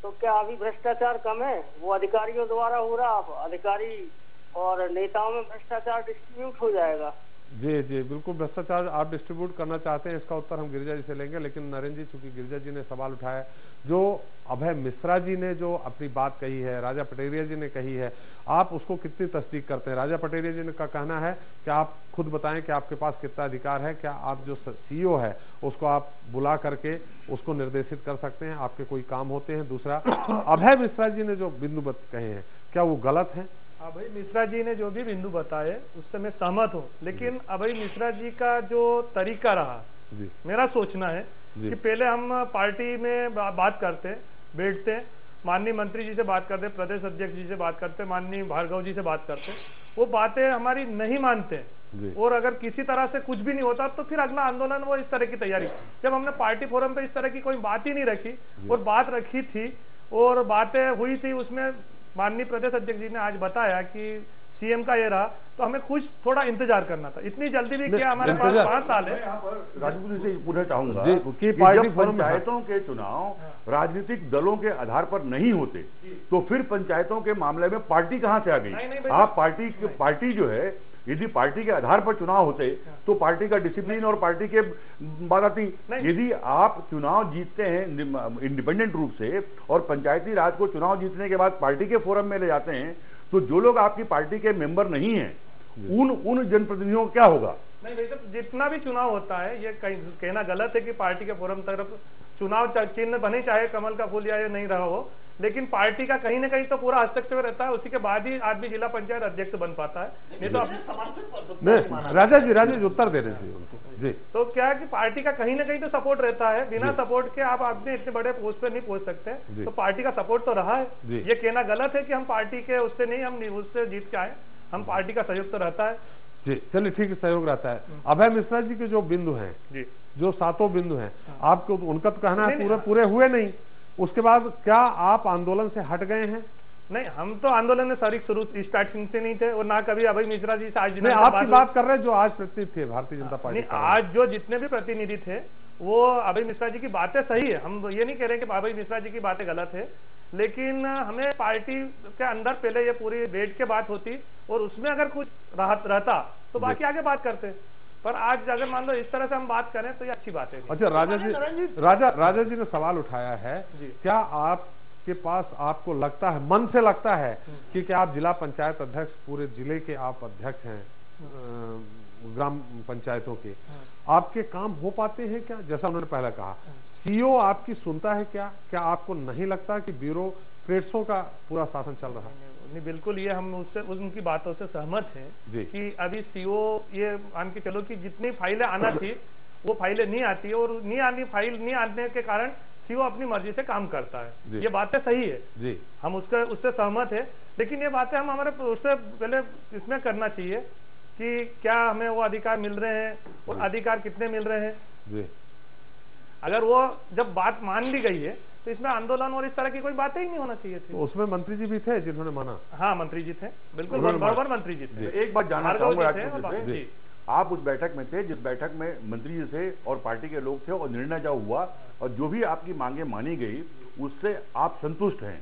[SPEAKER 13] तो क्या अभी भ्रष्टाचार कम है? वो अधिकारियों द्वारा हो रहा, अधिकारी और नेताओं में भ्रष्टाचार डिस्ट्रीब्यूट हो जाएगा।
[SPEAKER 1] जी बिल्कुल, भ्रष्टाचार आप डिस्ट्रीब्यूट करना चाहते हैं, इसका उत्तर हम गिरिजा जी से लेंगे। लेकिन नरेंद्र जी, चूंकि गिरिजा जी ने सवाल उठाया, जो अभय मिश्रा जी ने जो अपनी बात कही है, राजा पटेरिया जी ने कही है, आप उसको कितनी तस्दीक करते हैं? राजा पटेरिया जी का कहना है कि आप खुद बताएं कि आपके पास कितना अधिकार है, क्या आप जो सीईओ है उसको आप बुला करके उसको निर्देशित कर सकते हैं, आपके कोई काम होते हैं? दूसरा, अभय मिश्रा जी ने जो बिंदु कहे हैं क्या वो गलत है?
[SPEAKER 6] अभय मिश्रा जी ने जो भी बिंदु बताए उससे मैं सहमत हूँ, लेकिन अभय मिश्रा जी का जो तरीका रहा, मेरा सोचना है कि पहले हम पार्टी में बात करते, बैठते, माननीय मंत्री जी से बात करते, प्रदेश अध्यक्ष जी से बात करते, माननीय भार्गव जी से बात करते, वो बातें हमारी नहीं मानते और अगर किसी तरह से कुछ भी नहीं होता तो फिर अगला आंदोलन वो इस तरह की तैयारी। जब हमने पार्टी फोरम पे इस तरह की कोई बात ही नहीं रखी और बात रखी थी और बातें हुई थी, उसमें माननीय प्रदेश अध्यक्ष जी ने आज बताया कि सीएम का ये रहा, तो हमें कुछ थोड़ा इंतजार करना था। इतनी जल्दी भी क्या, हमारे पास 5 साल है।
[SPEAKER 10] राजपूत जी से पूछना चाहूंगा
[SPEAKER 1] कि
[SPEAKER 10] जब पंचायतों के चुनाव राजनीतिक दलों के आधार पर नहीं होते तो फिर पंचायतों के मामले में पार्टी कहां से आ गई? आप पार्टी जो है, यदि पार्टी के आधार पर चुनाव होते तो पार्टी का डिसिप्लिन और पार्टी के बात आती। यदि आप चुनाव जीतते हैं इंडिपेंडेंट रूप से और पंचायती राज को चुनाव जीतने के बाद पार्टी के फोरम में ले जाते हैं, तो जो लोग आपकी पार्टी के मेंबर नहीं हैं उन जनप्रतिनिधियों को क्या होगा?
[SPEAKER 6] नहीं भाई साहब, जितना भी चुनाव होता है, ये कहना गलत है कि पार्टी के फोरम तरफ चुनाव चिन्ह बने, चाहे कमल का फूल या नहीं रहा हो, लेकिन पार्टी का कहीं ना कहीं तो पूरा हस्तक्षेप रहता है। उसी के बाद ही आदमी जिला पंचायत अध्यक्ष बन पाता है, नहीं तो
[SPEAKER 1] राजा जी उत्तर दे रहे जी।
[SPEAKER 6] तो क्या है कि पार्टी का कहीं ना कहीं तो सपोर्ट रहता है, बिना सपोर्ट के आप अपने इतने बड़े पोस्ट पे नहीं पहुंच सकते, तो पार्टी का सपोर्ट तो रहा है। ये कहना गलत है कि हम पार्टी के उससे नहीं, हम उससे जीत के आए, हम पार्टी का सहयोग तो रहता है।
[SPEAKER 1] जी चलिए ठीक है, सहयोग रहता है। अभय मिश्रा जी के जो बिंदु हैं, जो 7 बिंदु हैं, आपको उनका तो कहना है पूरे हुए नहीं, उसके बाद क्या आप आंदोलन से हट गए हैं?
[SPEAKER 6] नहीं, हम तो आंदोलन में शुरू स्टार्टिंग से नहीं थे और ना कभी अभय मिश्रा जी से आज
[SPEAKER 1] आपकी बात कर रहे हैं जो आज प्रतिनिधि थे भारतीय जनता पार्टी।
[SPEAKER 6] आज जो जितने भी प्रतिनिधि थे वो अभय मिश्रा जी की बातें सही है, हम ये नहीं कह रहे कि अभय मिश्रा जी की बातें गलत है, लेकिन हमें पार्टी के अंदर पहले ये पूरी बैठ के बात होती और उसमें अगर कुछ राहत रहता तो बाकी आगे बात करते। पर आज अगर मान लो इस तरह से हम बात करें तो ये अच्छी बात है।
[SPEAKER 1] अच्छा राजा जी ने सवाल उठाया है, क्या आपके पास, आपको लगता है, मन से लगता है कि क्या आप जिला पंचायत अध्यक्ष, पूरे जिले के आप अध्यक्ष हैं ग्राम पंचायतों के, आपके काम हो पाते हैं क्या? जैसा उन्होंने पहले कहा, सीईओ आपकी सुनता है क्या आपको नहीं लगता कि ब्यूरोक्रेट्सों का पूरा शासन चल रहा है?
[SPEAKER 6] नहीं, बिल्कुल, ये हम उससे उनकी बातों से सहमत हैं कि अभी सीईओ, ये मान के चलो कि जितनी फाइलें आना थी वो फाइलें नहीं आती और फाइल नहीं आने के कारण सीईओ अपनी मर्जी से काम करता है। ये बातें सही है, हम उससे सहमत है, लेकिन ये बातें हम हमारे उससे पहले इसमें करना चाहिए कि क्या हमें वो अधिकार मिल रहे हैं और अधिकार कितने मिल रहे हैं। अगर वो जब बात मान ली गई है तो इसमें आंदोलन और इस तरह की कोई बातें ही नहीं होना चाहिए थी।
[SPEAKER 1] तो उसमें मंत्री जी भी थे जिन्होंने माना?
[SPEAKER 6] हाँ, मंत्री जी थे, बिल्कुल बराबर मंत्री जी थे।
[SPEAKER 10] एक बात जानना चाहूंगा, आप उस बैठक में थे जिस बैठक में मंत्री जी थे और पार्टी के लोग थे और निर्णय जो हुआ और जो भी आपकी मांगे मानी गई उससे आप संतुष्ट हैं?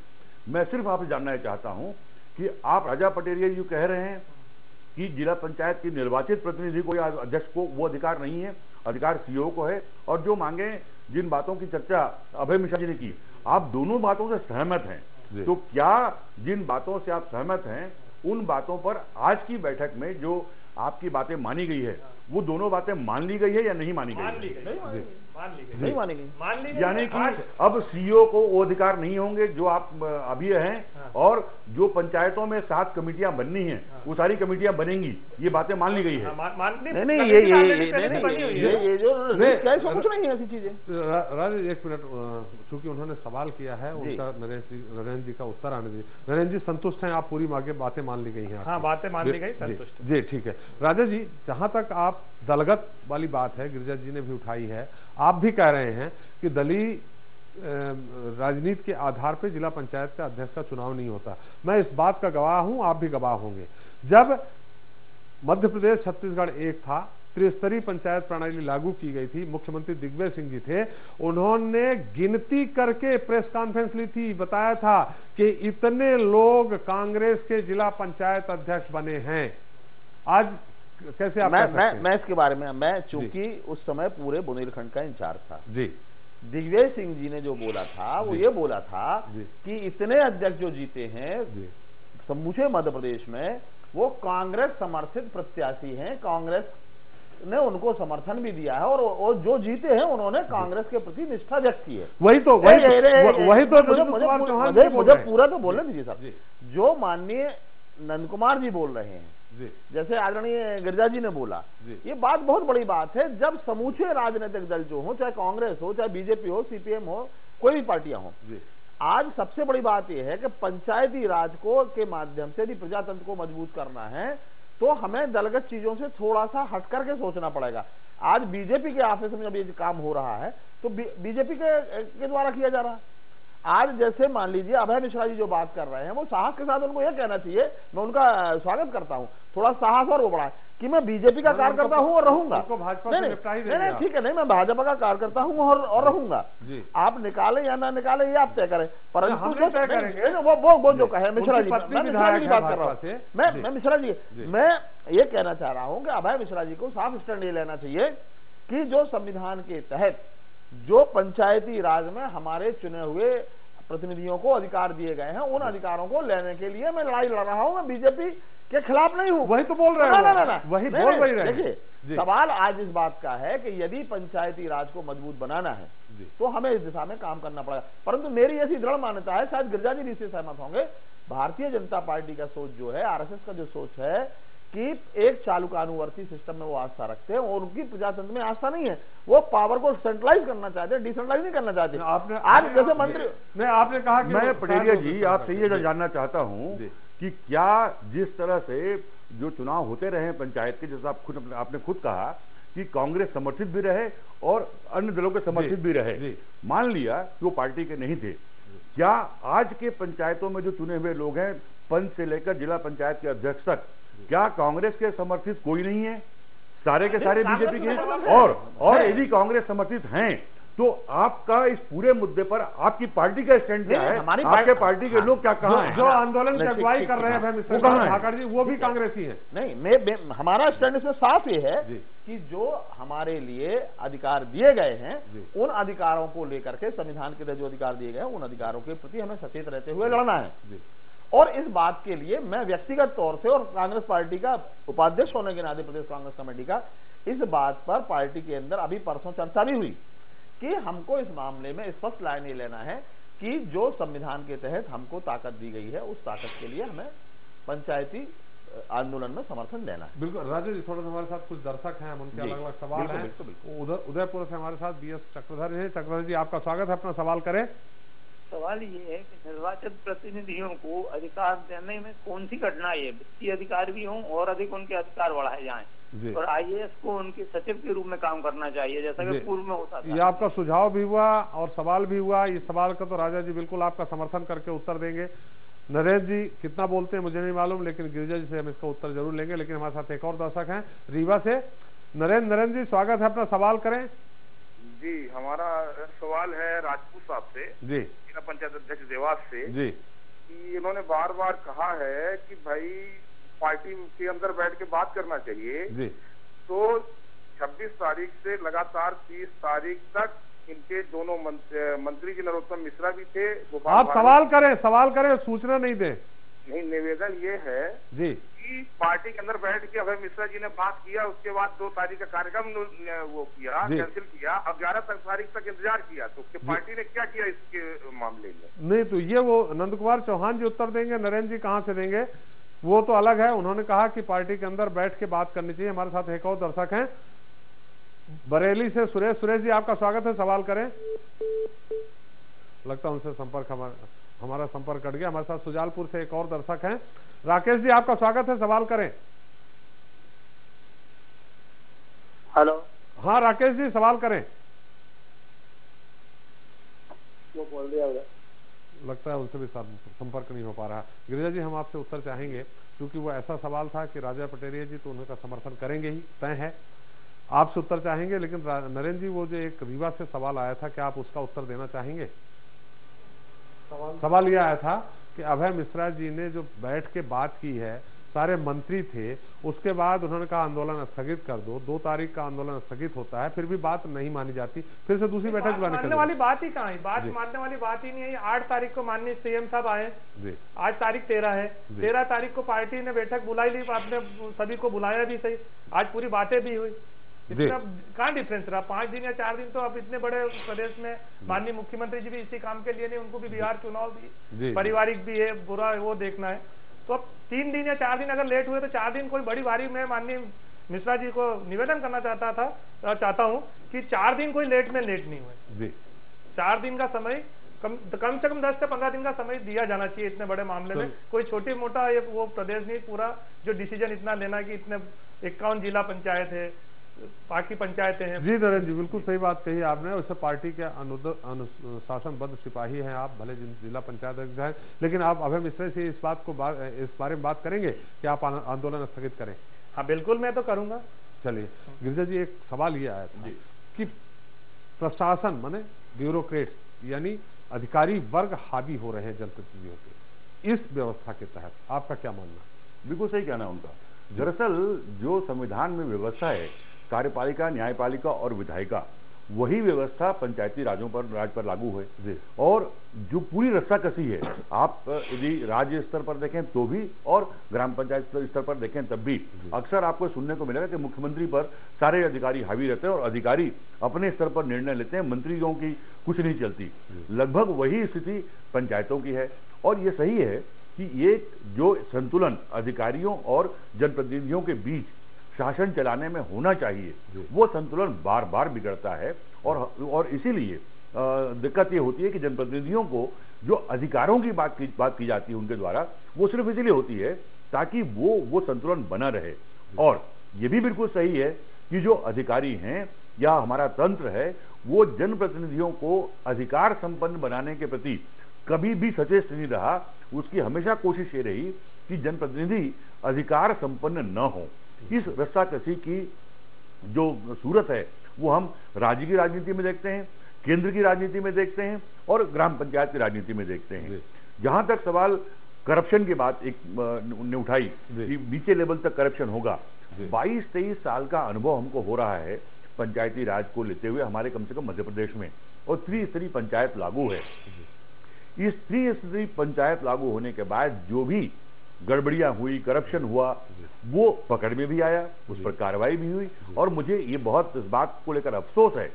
[SPEAKER 10] मैं सिर्फ आपसे जानना चाहता हूं कि आप राजा पटेरिया जी कह रहे हैं कि जिला पंचायत की निर्वाचित प्रतिनिधि को या अध्यक्ष को वो अधिकार नहीं है, अधिकार सीईओ को है, और जो मांगे, जिन बातों की चर्चा अभय मिश्रा जी ने की, आप दोनों बातों से सहमत हैं? तो क्या जिन बातों से आप सहमत हैं उन बातों पर आज की बैठक में जो आपकी बातें मानी गई है वो दोनों बातें मान ली गई है या नहीं मानी गई?
[SPEAKER 6] नहीं मानी गई।
[SPEAKER 10] यानी कि अब सीईओ को वो अधिकार नहीं होंगे जो आप अभी हैं, और जो पंचायतों में 7 कमेटियां बननी हैं वो सारी कमेटियां बनेंगी, ये बातें मान ली गई है।
[SPEAKER 11] नहीं ये जो कैसे कुछ नहीं है ऐसी चीजें।
[SPEAKER 1] राजेश एक मिनट, चूंकि उन्होंने सवाल किया है, उनका नरेंद्र जी का उत्तर आने दीजिए। नरेंद्र जी संतुष्ट हैं आप? पूरी बातें मान ली गई हैं?
[SPEAKER 6] हाँ, बातें मान ली गई, संतुष्ट
[SPEAKER 1] जी, ठीक है। राजेश जी, जहां तक आप दलगत वाली बात है, गिरिजा जी ने भी उठाई है, आप भी कह रहे हैं कि दलीय राजनीति के आधार पर जिला पंचायत का अध्यक्ष का चुनाव नहीं होता। मैं इस बात का गवाह हूं, आप भी गवाह होंगे। जब मध्य प्रदेश छत्तीसगढ़ एक था, त्रिस्तरीय पंचायत प्रणाली लागू की गई थी, मुख्यमंत्री दिग्विजय सिंह जी थे, उन्होंने गिनती करके प्रेस कॉन्फ्रेंस ली थी, बताया था कि इतने लोग कांग्रेस के जिला पंचायत अध्यक्ष बने हैं। आज कैसे आप
[SPEAKER 11] मैं इसके बारे में, मैं चूंकि उस समय पूरे बुंदेलखंड का इंचार्ज था जी, दिग्विजय सिंह जी ने जो बोला था वो ये बोला था कि इतने अध्यक्ष जो जीते हैं समूचे मध्य प्रदेश में वो कांग्रेस समर्थित प्रत्याशी हैं, कांग्रेस ने उनको समर्थन भी दिया है, और जो जीते हैं उन्होंने कांग्रेस के प्रति निष्ठा व्यक्त की है।
[SPEAKER 1] वही तो
[SPEAKER 11] मुझे पूरा तो बोलने दीजिए साहब। जो माननीय नंद कुमार जी बोल रहे हैं, जैसे आदरणीय गिरिजा जी ने बोला, ये बात बहुत बड़ी बात है। जब समूचे राजनीतिक दल जो हो, चाहे कांग्रेस हो, चाहे बीजेपी हो, सीपीएम हो, कोई भी पार्टियां हो, आज सबसे बड़ी बात यह है कि पंचायती राज को के माध्यम से यदि प्रजातंत्र को मजबूत करना है तो हमें दलगत चीजों से थोड़ा सा हट करके सोचना पड़ेगा। आज बीजेपी के ऑफिस में जब ये काम हो रहा है तो बीजेपी के द्वारा किया जा रहा है। आज जैसे मान लीजिए अभय मिश्रा जी जो बात कर रहे हैं, वो साहस के साथ उनको यह कहना चाहिए, मैं उनका स्वागत करता हूं, थोड़ा साहस और वो बढ़ाए कि मैं बीजेपी का कार्यकर्ता हूं और रहूंगा। नहीं, ठीक है, नहीं, मैं भाजपा का कार्यकर्ता हूं और रहूंगा। आप निकाले या ना निकाले ये आप तय करें, परंतु वो जो कहे मिश्रा जी, मैं मिश्रा जी की बात कर रहा हूँ, मैं मिश्रा जी, मैं ये कहना चाह रहा हूं कि अभय मिश्रा जी को साफ स्टैंड ये लेना चाहिए कि जो संविधान के तहत जो पंचायती राज में हमारे चुने हुए प्रतिनिधियों को अधिकार दिए गए हैं, उन अधिकारों को लेने के लिए मैं लड़ाई लड़ रहा हूं। मैं बीजेपी के खिलाफ नहीं हूं।
[SPEAKER 1] वही तो बोल रहे हैं, वही बोल रहे हैं।
[SPEAKER 11] देखिए, सवाल आज इस बात का है कि यदि पंचायती राज को मजबूत बनाना है तो हमें इस दिशा में काम करना पड़ेगा। परंतु मेरी ऐसी दृढ़ मान्यता है, शायद गिरिजा जी इससे सहमत होंगे, भारतीय जनता पार्टी का सोच जो है, आरएसएस का जो सोच है कि एक चालुकानुवर्ती सिस्टम में वो आस्था रखते हैं और उनकी प्रजातंत्र में आस्था नहीं है। वो पावर को सेंट्रलाइज करना चाहते हैं, डिसेंट्रलाइज नहीं करना चाहते। आज जैसे मंत्री
[SPEAKER 1] आपने कहा कि
[SPEAKER 10] मैं पटेरिया जी आपसे ये जानना चाहता हूं कि क्या जिस तरह से जो चुनाव होते रहे पंचायत के, जैसा आपने खुद कहा कि कांग्रेस समर्थित भी रहे और अन्य दलों के समर्थित भी रहे, मान लिया कि वो पार्टी के नहीं थे, क्या आज के पंचायतों में जो चुने हुए लोग हैं, पंच से लेकर जिला पंचायत के अध्यक्ष तक, क्या कांग्रेस के समर्थित कोई नहीं है? सारे के सारे बीजेपी के हैं। और यदि कांग्रेस समर्थित हैं तो आपका इस पूरे मुद्दे पर आपकी पार्टी का स्टैंड क्या है? आपके पार्टी के लोग क्या कहा है?
[SPEAKER 1] जो आंदोलन की अगुवाई कर रहे हैं वो भी कांग्रेसी हैं।
[SPEAKER 11] नहीं, हमारा स्टैंड इसमें साफ ये है कि जो हमारे लिए अधिकार दिए गए हैं, उन अधिकारों को लेकर के, संविधान के तहत जो अधिकार दिए गए हैं, उन अधिकारों के प्रति हमें सचेत रहते हुए लड़ना है। और इस बात के लिए मैं व्यक्तिगत तौर से और कांग्रेस पार्टी का उपाध्यक्ष होने के नाते प्रदेश कांग्रेस कमेटी का, इस बात पर पार्टी के अंदर अभी परसों चर्चा भी हुई कि हमको इस मामले में स्पष्ट लाइन ये लेना है कि जो संविधान के तहत हमको ताकत दी गई है, उस ताकत के लिए हमें पंचायती आंदोलन में समर्थन देना है।
[SPEAKER 1] बिल्कुल राजेश जी, थोड़ा सा हमारे साथ कुछ दर्शक हैं, उनके अलग अलग सवाल हैं। उदयपुर से हमारे साथ बीएस चक्रधर है। चक्रधर जी, आपका स्वागत है, अपना सवाल करें।
[SPEAKER 14] सवाल ये है कि निर्वाचित प्रतिनिधियों को अधिकार देने में कौन सी कठिनाई है? वित्तीय अधिकार भी हों और अधिक उनके अधिकार बढ़ाए जाएं, और आईएएस को उनके सचिव के रूप में काम करना चाहिए जैसा कि पूर्व में होता था।
[SPEAKER 1] ये आपका सुझाव भी हुआ और सवाल भी हुआ। इस सवाल का तो राजा जी बिल्कुल आपका समर्थन करके उत्तर देंगे। नरेंद्र जी कितना बोलते हैं मुझे नहीं मालूम, लेकिन गिरिजा जी से हम इसका उत्तर जरूर लेंगे। लेकिन हमारे साथ एक और दर्शक हैं रीवा से। नरेंद्र जी स्वागत है, अपना सवाल करें।
[SPEAKER 15] जी, हमारा सवाल है राजपूत साहब से
[SPEAKER 1] जी,
[SPEAKER 15] जिला पंचायत अध्यक्ष देवास से
[SPEAKER 1] जी,
[SPEAKER 15] कि इन्होंने बार बार कहा है कि भाई पार्टी के अंदर बैठ के बात करना चाहिए जी। तो 26 तारीख से लगातार 30 तारीख तक इनके दोनों मंत्री जी नरोत्तम मिश्रा भी थे।
[SPEAKER 1] आप सवाल करें, सूचना नहीं दें।
[SPEAKER 15] नहीं, निवेदन ये है
[SPEAKER 1] जी
[SPEAKER 15] कि पार्टी के अंदर बैठ के अभय मिश्रा जी ने बात किया, उसके बाद 2 तारीख का कार्यक्रम वो किया, कैंसिल किया, अब 11 तारीख तक इंतजार किया, तो पार्टी ने क्या किया इसके मामले में?
[SPEAKER 1] नहीं, तो ये वो नंद कुमार चौहान जी उत्तर देंगे, नरेंद्र जी कहाँ से देंगे वो तो अलग है। उन्होंने कहा कि पार्टी के अंदर बैठ के बात करनी चाहिए। हमारे साथ एक और दर्शक हैं बरेली से, सुरेश जी आपका स्वागत है, सवाल करें। लगता है उनसे संपर्क हमारा संपर्क कट गया। हमारे साथ सुजालपुर से एक और दर्शक हैं, राकेश जी आपका स्वागत है, सवाल करें।
[SPEAKER 13] हेलो,
[SPEAKER 1] हाँ राकेश जी सवाल करें।
[SPEAKER 13] वो बोल दिया उधर,
[SPEAKER 1] लगता है उनसे भी संपर्क नहीं हो पा रहा। गिरिजा जी हम आपसे उत्तर चाहेंगे, क्योंकि वो ऐसा सवाल था कि राजा पटेरिया जी तो उनका समर्थन करेंगे ही, तय है। आपसे उत्तर चाहेंगे, लेकिन नरेंद्र जी वो जो एक रीवा से सवाल आया था, क्या आप उसका उत्तर देना चाहेंगे? सवाल यह आया था कि अभय मिश्रा जी ने जो बैठ के बात की है, सारे मंत्री थे, उसके बाद उन्होंने कहा आंदोलन स्थगित कर दो, 2 तारीख का आंदोलन स्थगित होता है, फिर भी बात नहीं मानी जाती, फिर से दूसरी बैठक बुलाने
[SPEAKER 6] मानने वाली बात ही कहाँ है? बात मानने वाली बात ही नहीं है। 8 तारीख को माननीय सीएम साहब आए, आज तारीख 13 है, 13 तारीख को पार्टी ने बैठक बुलाई ली, आपने सभी को बुलाया भी सही, आज पूरी बातें भी हुई, इतना कहाँ डिफरेंस रहा? 5 दिन या 4 दिन तो अब इतने बड़े प्रदेश में माननीय मुख्यमंत्री जी भी इसी काम के लिए नहीं, उनको भी बिहार चुनाव भी पारिवारिक भी है, बुरा वो देखना है, तो अब 3 दिन या 4 दिन अगर लेट हुए तो 4 दिन कोई बड़ी भारी, मैं माननीय मिश्रा जी को निवेदन करना चाहता हूँ कि 4 दिन कोई लेट नहीं हुए। 4 दिन का समय कम से कम 10 से 15 दिन का समय दिया जाना चाहिए इतने बड़े मामले में। कोई छोटी मोटा एक वो प्रदेश नहीं, पूरा जो डिसीजन इतना लेना कि इतने 51 जिला पंचायत है, बाकी पंचायतें हैं।
[SPEAKER 1] जी नरेंद्र जी बिल्कुल सही बात कही आपने। वैसे पार्टी के अनुशासनबद्ध सिपाही हैं आप, भले जिला पंचायत अध्यक्ष हैं, लेकिन आप अभय मिश्रा से इस बारे में बात करेंगे कि आप आंदोलन स्थगित करें?
[SPEAKER 6] हाँ बिल्कुल, मैं तो करूंगा। चलिए
[SPEAKER 1] गिरिजा जी, एक सवाल ये आया था कि प्रशासन माने ब्यूरोक्रेट्स यानी अधिकारी वर्ग हावी हो रहे हैं जनप्रतिनिधियों के, इस व्यवस्था के तहत आपका क्या मानना?
[SPEAKER 10] बिल्कुल सही कहना है उनका। दरअसल जो संविधान में व्यवस्था है, कार्यपालिका, न्यायपालिका और विधायिका, वही व्यवस्था पंचायती राज पर लागू है। और जो पूरी रस्साकसी है, आप यदि राज्य स्तर पर देखें तो भी और ग्राम पंचायत स्तर पर देखें तब भी अक्सर आपको सुनने को मिलेगा कि मुख्यमंत्री पर सारे अधिकारी हावी रहते हैं और अधिकारी अपने स्तर पर निर्णय लेते हैं, मंत्रियों की कुछ नहीं चलती। लगभग वही स्थिति पंचायतों की है। और ये सही है कि ये जो संतुलन अधिकारियों और जनप्रतिनिधियों के बीच शासन चलाने में होना चाहिए, वो संतुलन बार बार बिगड़ता है। और इसीलिए दिक्कत ये होती है कि जनप्रतिनिधियों को जो अधिकारों की बात की जाती है उनके द्वारा, वो सिर्फ इसीलिए होती है ताकि वो संतुलन बना रहे। और ये भी बिल्कुल सही है कि जो अधिकारी हैं या हमारा तंत्र है, वो जनप्रतिनिधियों को अधिकार संपन्न बनाने के प्रति कभी भी सचेत नहीं रहा। उसकी हमेशा कोशिश ये रही कि जनप्रतिनिधि अधिकार संपन्न न हो। इस रस्साकसी की जो सूरत है वो हम राज्य की राजनीति में देखते हैं, केंद्र की राजनीति में देखते हैं और ग्राम पंचायत की राजनीति में देखते हैं। जहां तक सवाल करप्शन की बात एक ने उठाई कि नीचे लेवल तक करप्शन होगा, 22-23 साल का अनुभव हमको हो रहा है पंचायती राज को लेते हुए हमारे कम से कम मध्य प्रदेश में, और त्रिस्तरीय पंचायत लागू है। इस त्रिस्तरीय पंचायत लागू होने के बाद जो भी गड़बड़ियां हुई, करप्शन हुआ, वो पकड़ में भी आया, उस पर कार्रवाई भी हुई। और मुझे ये बहुत इस बात को लेकर अफसोस है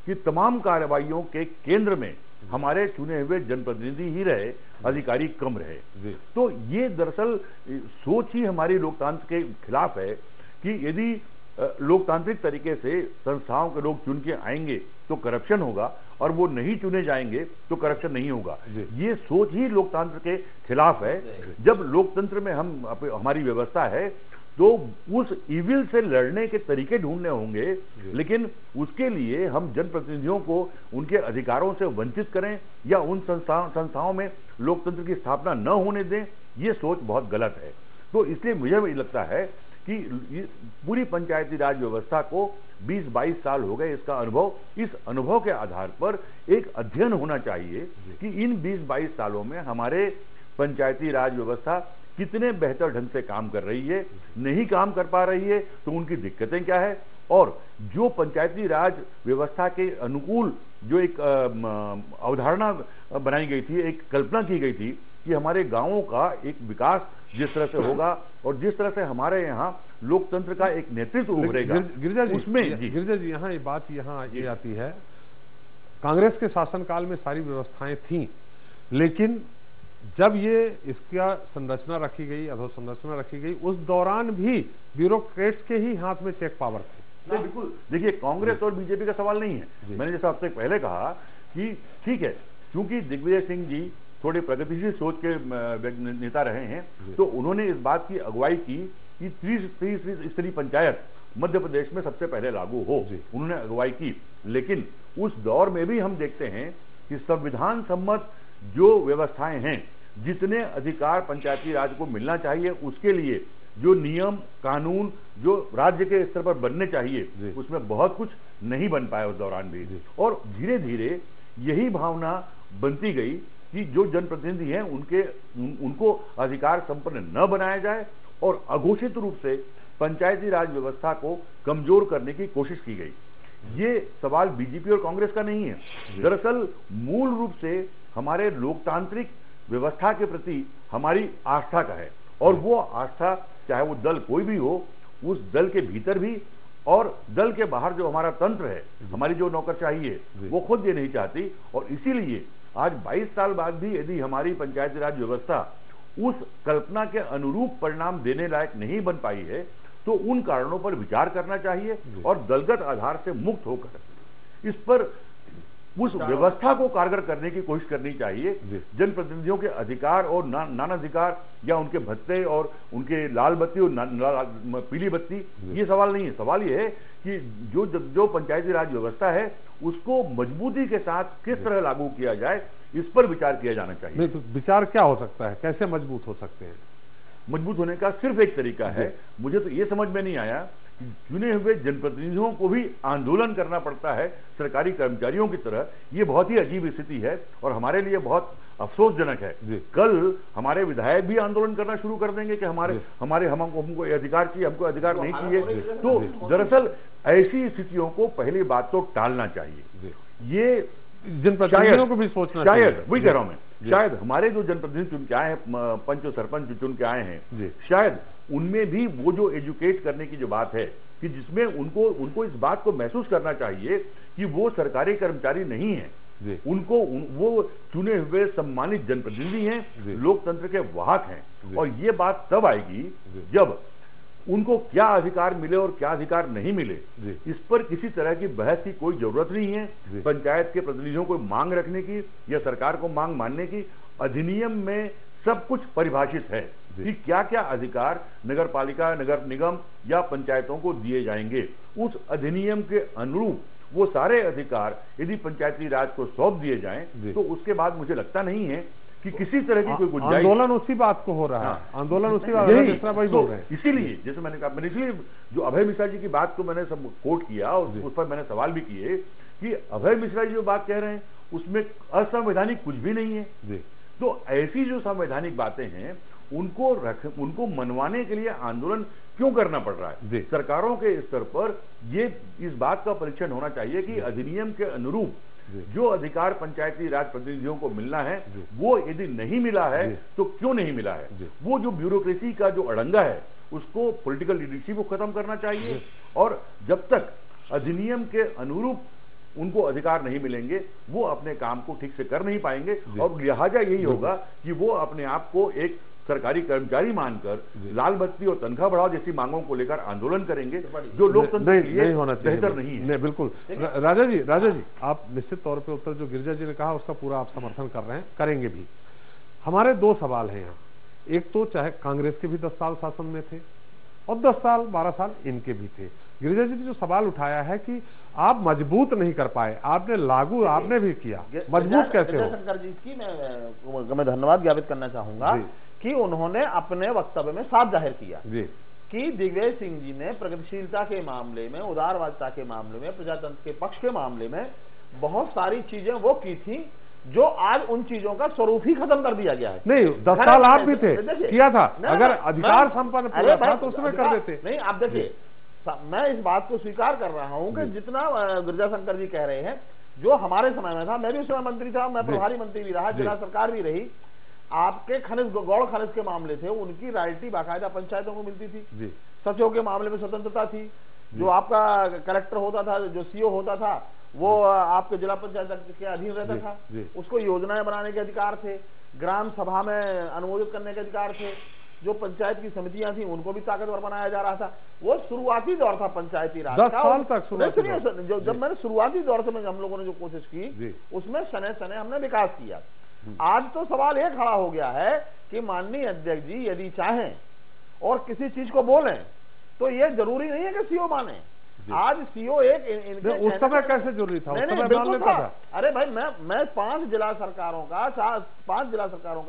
[SPEAKER 10] कि तमाम कार्रवाइयों के केंद्र में हमारे चुने हुए जनप्रतिनिधि ही रहे, अधिकारी कम रहे। तो ये दरअसल सोच ही हमारी लोकतंत्र के खिलाफ है कि यदि लोकतांत्रिक तरीके से संस्थाओं के लोग चुन के आएंगे तो करप्शन होगा, और वो नहीं चुने जाएंगे तो करप्शन नहीं होगा। ये सोच ही लोकतंत्र के खिलाफ है। जब लोकतंत्र में हमारी व्यवस्था है तो उस इविल से लड़ने के तरीके ढूंढने होंगे, लेकिन उसके लिए हम जनप्रतिनिधियों को उनके अधिकारों से वंचित करें या उन संस्थाओं में लोकतंत्र की स्थापना न होने दें, ये सोच बहुत गलत है। तो इसलिए मुझे भी लगता है कि पूरी पंचायती राज व्यवस्था को 20-22 साल हो गए इसका अनुभव, इस अनुभव के आधार पर एक अध्ययन होना चाहिए कि इन 20-22 सालों में हमारे पंचायती राज व्यवस्था कितने बेहतर ढंग से काम कर रही है, नहीं काम कर पा रही है तो उनकी दिक्कतें क्या है, और जो पंचायती राज व्यवस्था के अनुकूल जो एक अवधारणा बनाई गई थी, एक कल्पना की गई थी कि हमारे गांवों का एक विकास जिस तरह से होगा और जिस तरह से हमारे यहाँ लोकतंत्र का एक नेतृत्व उभरेगा,
[SPEAKER 1] गिरिजा जी
[SPEAKER 10] उसमें
[SPEAKER 1] गिरिजा जी यहाँ ये बात ये आती है, कांग्रेस के शासनकाल में सारी व्यवस्थाएं थी, लेकिन जब ये इसका संरचना रखी गई, अधोसंरचना रखी गई, उस दौरान भी ब्यूरोक्रेट्स के ही हाथ में चेक पावर थे।
[SPEAKER 10] नहीं, बिल्कुल। देखिए, कांग्रेस और बीजेपी का सवाल नहीं है। मैंने जैसा आपसे पहले कहा कि ठीक है, क्योंकि दिग्विजय सिंह जी थोड़े प्रगतिशील सोच के नेता रहे हैं, तो उन्होंने इस बात की अगुवाई की कि त्रिस्तरीय पंचायत मध्य प्रदेश में सबसे पहले लागू हो, उन्होंने अगुवाई की। लेकिन उस दौर में भी हम देखते हैं कि संविधान सम्मत जो व्यवस्थाएं हैं, जितने अधिकार पंचायती राज को मिलना चाहिए, उसके लिए जो नियम कानून जो राज्य के स्तर पर बनने चाहिए, उसमें बहुत कुछ नहीं बन पाया उस दौरान भी। और धीरे धीरे यही भावना बनती गई कि जो जनप्रतिनिधि हैं उनको अधिकार संपन्न न बनाया जाए और अघोषित रूप से पंचायती राज व्यवस्था को कमजोर करने की कोशिश की गई। ये सवाल बीजेपी और कांग्रेस का नहीं है, दरअसल मूल रूप से हमारे लोकतांत्रिक व्यवस्था के प्रति हमारी आस्था का है। और वो आस्था, चाहे वो दल कोई भी हो, उस दल के भीतर भी और दल के बाहर जो हमारा तंत्र है, हमारी जो नौकरशाही है, वो खुद ये नहीं चाहती। और इसीलिए आज 22 साल बाद भी यदि हमारी पंचायती राज व्यवस्था उस कल्पना के अनुरूप परिणाम देने लायक नहीं बन पाई है, तो उन कारणों पर विचार करना चाहिए और दलगत आधार से मुक्त होकर इस पर उस व्यवस्था को कारगर करने की कोशिश करनी चाहिए। जनप्रतिनिधियों के अधिकार और नानाधिकार या उनके भत्ते और उनके लाल बत्ती और पीली बत्ती, ये सवाल नहीं है। सवाल ये है कि जो पंचायती राज व्यवस्था है उसको मजबूती के साथ किस तरह लागू किया जाए, इस पर विचार किया जाना चाहिए।
[SPEAKER 1] नहीं, तो विचार क्या हो सकता है, कैसे मजबूत हो सकते हैं?
[SPEAKER 10] मजबूत होने का सिर्फ एक तरीका है, मुझे तो ये समझ में नहीं आया, चुने हुए जनप्रतिनिधियों को भी आंदोलन करना पड़ता है सरकारी कर्मचारियों की तरह। ये बहुत ही अजीब स्थिति है और हमारे लिए बहुत अफसोसजनक है। कल हमारे विधायक भी आंदोलन करना शुरू कर देंगे कि हमको अधिकार चाहिए, हमको अधिकार नहीं चाहिए। तो दरअसल ऐसी स्थितियों को पहली बात तो टालना चाहिए। ये
[SPEAKER 1] जनप्रतिनिधियों को भी सोचना चाहिए।
[SPEAKER 10] शायद वही कह रहा हूं मैं, शायद हमारे जो जनप्रतिनिधि चुन के आए हैं, पंच और सरपंच चुन के आए हैं, शायद उनमें भी वो जो एजुकेट करने की जो बात है कि जिसमें उनको इस बात को महसूस करना चाहिए कि वो सरकारी कर्मचारी नहीं है, वो चुने हुए सम्मानित जनप्रतिनिधि हैं, लोकतंत्र के वाहक हैं। और ये बात तब आएगी जब उनको क्या अधिकार मिले और क्या अधिकार नहीं मिले, इस पर किसी तरह की बहस की कोई जरूरत नहीं है। पंचायत के प्रतिनिधियों को मांग रखने की या सरकार को मांग मानने की अधिनियम में सब कुछ परिभाषित है कि क्या क्या अधिकार नगर पालिका, नगर निगम या पंचायतों को दिए जाएंगे। उस अधिनियम के अनुरूप वो सारे अधिकार यदि पंचायती राज को सौंप दिए जाएं, तो उसके बाद मुझे लगता नहीं है कि किसी तरह की कोई गुंजाइश।
[SPEAKER 1] आंदोलन उसी बात को हो रहा है, आंदोलन उसी बात भाई बोल रहे हैं।
[SPEAKER 10] इसीलिए जैसे मैंने कहा, मैंने इसलिए जो अभय मिश्रा जी की बात को मैंने सब कोट किया और उस पर मैंने सवाल भी किए कि अभय मिश्रा जी जो बात कह रहे हैं उसमें असंवैधानिक कुछ भी नहीं है। तो ऐसी जो संवैधानिक बातें हैं उनको मनवाने के लिए आंदोलन क्यों करना पड़ रहा है? सरकारों के स्तर पर ये इस बात का परीक्षण होना चाहिए कि अधिनियम के अनुरूप जो अधिकार पंचायती राज प्रतिनिधियों को मिलना है वो यदि नहीं मिला है तो क्यों नहीं मिला है। वो जो ब्यूरोक्रेसी का जो अड़ंगा है उसको पॉलिटिकल लीडरशिप को खत्म करना चाहिए। और जब तक अधिनियम के अनुरूप उनको अधिकार नहीं मिलेंगे वो अपने काम को ठीक से कर नहीं पाएंगे। और लिहाजा यही होगा कि वो अपने आप को एक सरकारी कर्मचारी मानकर लाल बत्ती और तनख्वाह बढ़ाओ जैसी मांगों को लेकर आंदोलन करेंगे, जो लोकतंत्र के लिए बेहतर नहीं है।
[SPEAKER 1] नहीं, बिल्कुल। राजा जी आप निश्चित तौर पे उत्तर जो गिरिजा जी ने कहा उसका पूरा आप समर्थन कर रहे हैं, करेंगे भी। हमारे दो सवाल हैं यहाँ। एक तो चाहे कांग्रेस के भी 10 साल शासन में थे और 10 साल 12 साल इनके भी थे। गिरिजा जी ने जो सवाल उठाया है कि आप मजबूत नहीं कर पाए, आपने भी किया, मजबूत कैसे हो?
[SPEAKER 11] शंकर जी की मैं धन्यवाद ज्ञापित करना चाहूंगा कि उन्होंने अपने वक्तव्य में साफ जाहिर किया कि दिग्विजय सिंह जी ने प्रगतिशीलता के मामले में, उदारवादिता के मामले में, प्रजातंत्र के पक्ष के मामले में बहुत सारी चीजें वो की थी जो आज उन चीजों का स्वरूप ही खत्म कर दिया गया है।
[SPEAKER 1] नहीं, 10 साल आप भी थे, किया था। अगर अधिकार संपन्न पूरा था तो उसमें कर देते।
[SPEAKER 11] नहीं, आप देखिए, मैं इस बात को स्वीकार कर रहा हूं कि जितना गिरिजा शंकर जी कह रहे हैं, जो हमारे समय में था, मैं भी उस समय मंत्री था, मैं प्रभारी मंत्री भी रहा, जिला सरकार भी रही, आपके खनिज गौड़ खनिज के मामले थे, उनकी रॉयल्टी बाकायदा पंचायतों को मिलती थी। सचिव के मामले में स्वतंत्रता थी, जो आपका कलेक्टर होता था, जो सीओ होता था, वो आपके जिला पंचायत के अधीन रहता था, उसको योजनाएं बनाने के अधिकार थे, ग्राम सभा में अनुमोदित करने के अधिकार थे, जो पंचायत की समितियां थी उनको भी ताकतवर बनाया जा रहा था। वो शुरुआती दौर था पंचायती राज का।
[SPEAKER 1] 10 साल तक
[SPEAKER 11] जब मैंने शुरुआती दौर से हम लोगों ने जो कोशिश की, उसमें सने सने हमने विकास किया। आज तो सवाल ये खड़ा हो गया है कि माननीय अध्यक्ष जी यदि चाहें और किसी चीज को बोलें तो ये जरूरी नहीं है कि सीओ माने। आज सीओ एक
[SPEAKER 1] उस समय कैसे जरूरी था? उस समय मान लेता था।
[SPEAKER 11] अरे भाई मैं 5 जिला सरकारों का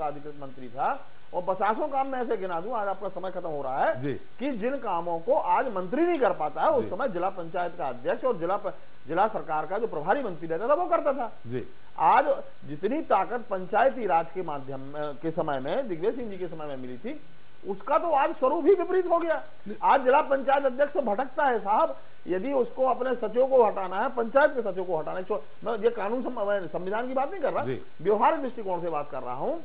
[SPEAKER 11] अधिकृत मंत्री था और 50 काम मैं ऐसे गिना दूं, आज आपका समय खत्म हो रहा है, कि जिन कामों को आज मंत्री नहीं कर पाता है, उस समय जिला पंचायत का अध्यक्ष और जिला सरकार का जो प्रभारी मंत्री रहता था वो करता था। आज जितनी ताकत पंचायती राज के माध्यम के समय में, दिग्विजय सिंह जी के समय में मिली थी, उसका तो आज स्वरूप ही विपरीत हो गया। आज जिला पंचायत अध्यक्ष तो भटकता है साहब। यदि उसको अपने सचिव को हटाना है, पंचायत के सचिव को हटाना है, मैं ये कानून संविधान की बात नहीं कर रहा, व्यवहारिक दृष्टिकोण से बात कर रहा हूं,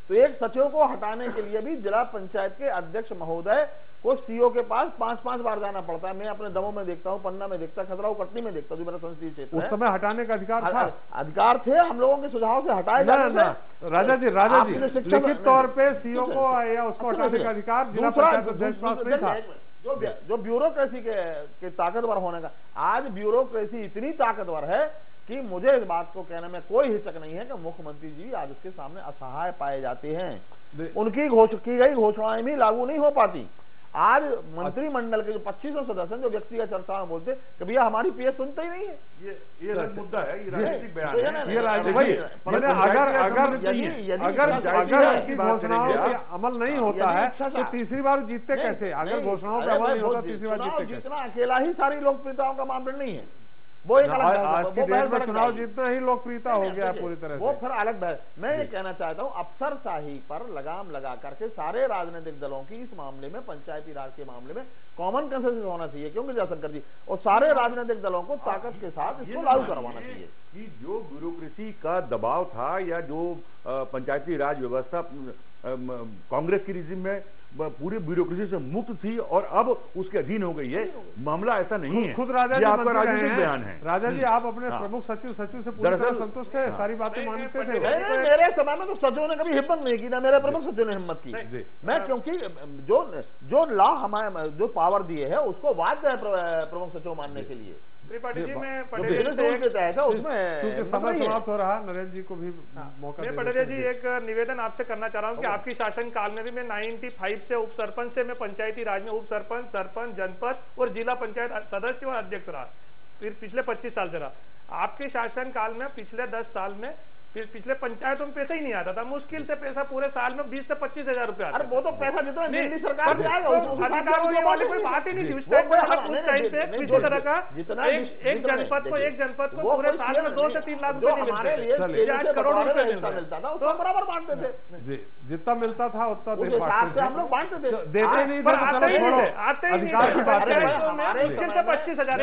[SPEAKER 11] तो एक सचिव को हटाने के लिए भी जिला पंचायत के अध्यक्ष महोदय को सीओ के पास 5-5 बार जाना पड़ता है। मैं अपने दमों में देखता हूं, पन्ना में देखता, खतराऊ कटनी में देखता हूं, जो मेरा संसदीय क्षेत्र है।
[SPEAKER 1] उस समय हटाने का
[SPEAKER 11] अधिकार थे, हम लोगों के सुझाव से हटाए जाते थे।
[SPEAKER 1] राजा जी लिखित तौर पे सीओ को या उसको हटाने का अधिकार जिला पंचायत अध्यक्ष पास नहीं था।
[SPEAKER 11] जो ब्यूरोक्रेसी के ताकतवर होने का, आज ब्यूरोक्रेसी इतनी ताकतवर है कि मुझे इस बात को कहने में कोई हिचक नहीं है कि मुख्यमंत्री जी आज उसके सामने असहाय पाए जाते हैं। उनकी की गई घोषणाएं भी लागू नहीं हो पाती। आज मंत्रिमंडल के जो 2500 सदस्य जो व्यक्तिगत चर्चा में बोलते कि भैया हमारी पीएस सुनते ही नहीं है।
[SPEAKER 10] ये अलग मुद्दा है, ये राजनीतिक बयान है।
[SPEAKER 1] ये राजनीतिक अगर उनकी घोषणाओं पे अमल नहीं होता है तो तीसरी बार जीतते कैसे? अगर घोषणाओं पे अमल नहीं होता तीसरी बार जीतते कैसे?
[SPEAKER 11] जितना अकेला ही सारी लोकप्रियताओं का मामला नहीं है, वो एक अलग
[SPEAKER 1] आज की डेट में चुनाव जीतना ही लोकप्रियता हो गया है पूरी तरह से।
[SPEAKER 11] वो फिर अलग बात। मैं ये कहना चाहता हूँ, अफसरशाही पर लगाम लगा करके सारे राजनीतिक दलों की इस मामले में, पंचायती राज के मामले में कॉमन कंसेंसस होना चाहिए, क्योंकि जयशंकर जी और सारे राजनीतिक दलों को ताकत के साथ इसको लागू करवाना चाहिए।
[SPEAKER 10] कि जो ब्यूरोक्रेसी का दबाव था या जो पंचायती राज व्यवस्था कांग्रेस की रिजिम में पूरी ब्यूरोक्रेसी से मुक्त थी और अब उसके अधीन हो गई है, मामला ऐसा नहीं है।
[SPEAKER 1] खुद राजा जी
[SPEAKER 10] आपका राजनीतिक बयान है।
[SPEAKER 1] राजा जी आप अपने प्रमुख सचिव से पूरी तरह संतुष्ट है? सारी बातें मानते थे?
[SPEAKER 11] मेरे समय में तो सचिवों ने कभी हिम्मत नहीं की, ना मेरे प्रमुख सचिव ने हिम्मत की। मैं क्योंकि जो लॉ हमारे जो पावर दिए है उसको बाध्य है प्रमुख सचिव मानने के लिए।
[SPEAKER 6] त्रिपाठी जी, मैं
[SPEAKER 11] पटेल
[SPEAKER 1] उसमें समय समाप्त हो रहा, नरेंद्र जी को भी मौका।
[SPEAKER 6] मैं पटेल जी एक निवेदन आपसे करना चाह रहा हूँ कि आपकी शासन काल में भी मैं 95 से उप सरपंच से मैं पंचायती राज में उप सरपंच, सरपंच, जनपद और जिला पंचायत सदस्य और अध्यक्ष रहा, फिर पिछले 25 साल से रहा। आपके शासन काल में पिछले 10 साल में फिर पिछले पंचायतों में पैसा ही नहीं आता था, मुश्किल से पैसा पूरे साल में 20 से 25 हजार रुपया।
[SPEAKER 11] अरे वो तो पैसा जितना दिल्ली सरकार से आएगा
[SPEAKER 6] अधिकारों वाली कोई बात ही नहीं थी उस टाइम से। किसी तरह का एक जनपद को पूरे साल में 2 से 3 लाख रुपए आज करोड़ों रुपए
[SPEAKER 11] मिलता था, उसको बराबर बांटते थे।
[SPEAKER 1] जितना मिलता था उतना
[SPEAKER 11] हम लोग बांटते थे,
[SPEAKER 1] देते नहीं
[SPEAKER 6] आते ही मुश्किल से 25,000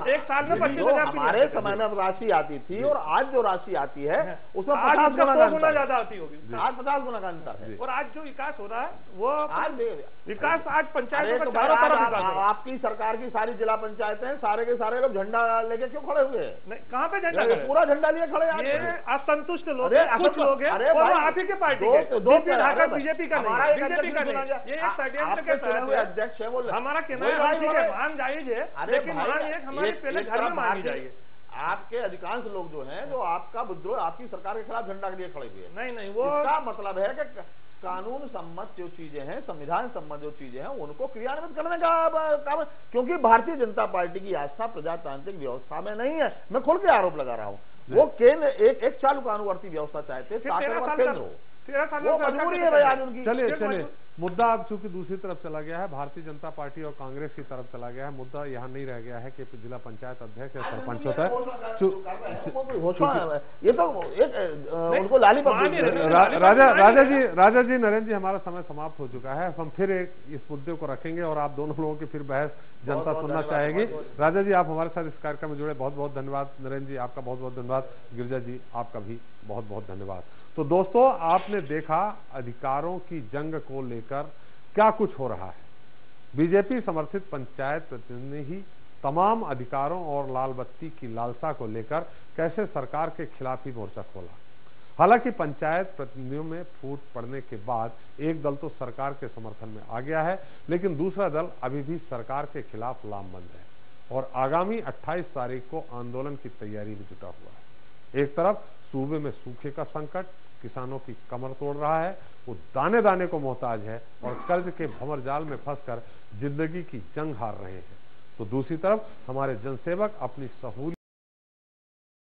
[SPEAKER 6] एक साल में 25,000।
[SPEAKER 11] हमारे समय में राशि आती थी और आज जो राशि आती है उसमें
[SPEAKER 6] 50 गुना ज्यादा आती होगी।
[SPEAKER 11] आज 50 गुना का अंतर है।
[SPEAKER 6] और आज जो विकास हो रहा है वो
[SPEAKER 11] आज
[SPEAKER 6] विकास आज पंचायत का चारों तरफ
[SPEAKER 11] आपकी सरकार की सारी जिला पंचायतें सारे के सारे लोग झंडा लेके क्यों खड़े हुए हैं?
[SPEAKER 6] कहाँ पे झंडा?
[SPEAKER 11] पूरा झंडा लिए खड़े हैं।
[SPEAKER 6] ये असंतुष्ट लोग कुछ लोग हैं और आप ही के पार्टी के बीजेपी का बीजेपी का ये
[SPEAKER 11] अध्यक्ष है, वो
[SPEAKER 6] हमारा कहना है मान जायज है, लेकिन हमारे पहले घर में मांगी जाएगी।
[SPEAKER 11] आपके अधिकांश लोग जो हैं जो आपका विद्रोह आपकी सरकार के खिलाफ झंडा के लिए खड़े हुए हैं।
[SPEAKER 6] नहीं वो
[SPEAKER 11] इसका मतलब है कि कानून सम्मत जो चीजें हैं, संविधान सम्मत जो चीजें हैं उनको क्रियान्वित करने का काम, क्योंकि भारतीय जनता पार्टी की आस्था प्रजातांत्रिक व्यवस्था में नहीं है। मैं खुल के आरोप लगा रहा हूँ, वो केंद्र एक चालू कानूनवर्ती व्यवस्था चाहते केंद्र हो, वो मजबूरी है भाई आज उनकी।
[SPEAKER 1] चलिए मुद्दा अब चूंकि दूसरी तरफ चला गया है, भारतीय जनता पार्टी और कांग्रेस की तरफ चला गया है, मुद्दा यहाँ नहीं रह गया है कि जिला पंचायत अध्यक्ष या सरपंच होता है।
[SPEAKER 11] ये तो उनको लाली
[SPEAKER 1] राजा जी नरेंद्र जी, हमारा समय समाप्त हो चुका है। हम फिर इस मुद्दे को रखेंगे और आप दोनों लोगों की फिर बहस जनता सुनना चाहेगी। राजा जी आप हमारे साथ इस कार्यक्रम में जुड़े, बहुत बहुत धन्यवाद। नरेंद्र जी आपका बहुत बहुत धन्यवाद। गिरिजा जी आपका भी बहुत बहुत धन्यवाद। तो दोस्तों, आपने देखा अधिकारों की जंग को लेकर क्या कुछ हो रहा है। बीजेपी समर्थित पंचायत प्रतिनिधि ही तमाम अधिकारों और लाल बत्ती की लालसा को लेकर कैसे सरकार के खिलाफ ही मोर्चा खोला। हालांकि पंचायत प्रतिनिधियों में फूट पड़ने के बाद एक दल तो सरकार के समर्थन में आ गया है, लेकिन दूसरा दल अभी भी सरकार के खिलाफ लामबंद है और आगामी 28 तारीख को आंदोलन की तैयारी में जुटा हुआ है। एक तरफ सूबे में सूखे का संकट किसानों की कमर तोड़ रहा है, वो दाने दाने को मोहताज है और कर्ज के भंवर जाल में फंसकर जिंदगी की जंग हार रहे हैं। तो दूसरी तरफ हमारे जनसेवक अपनी सहूलियत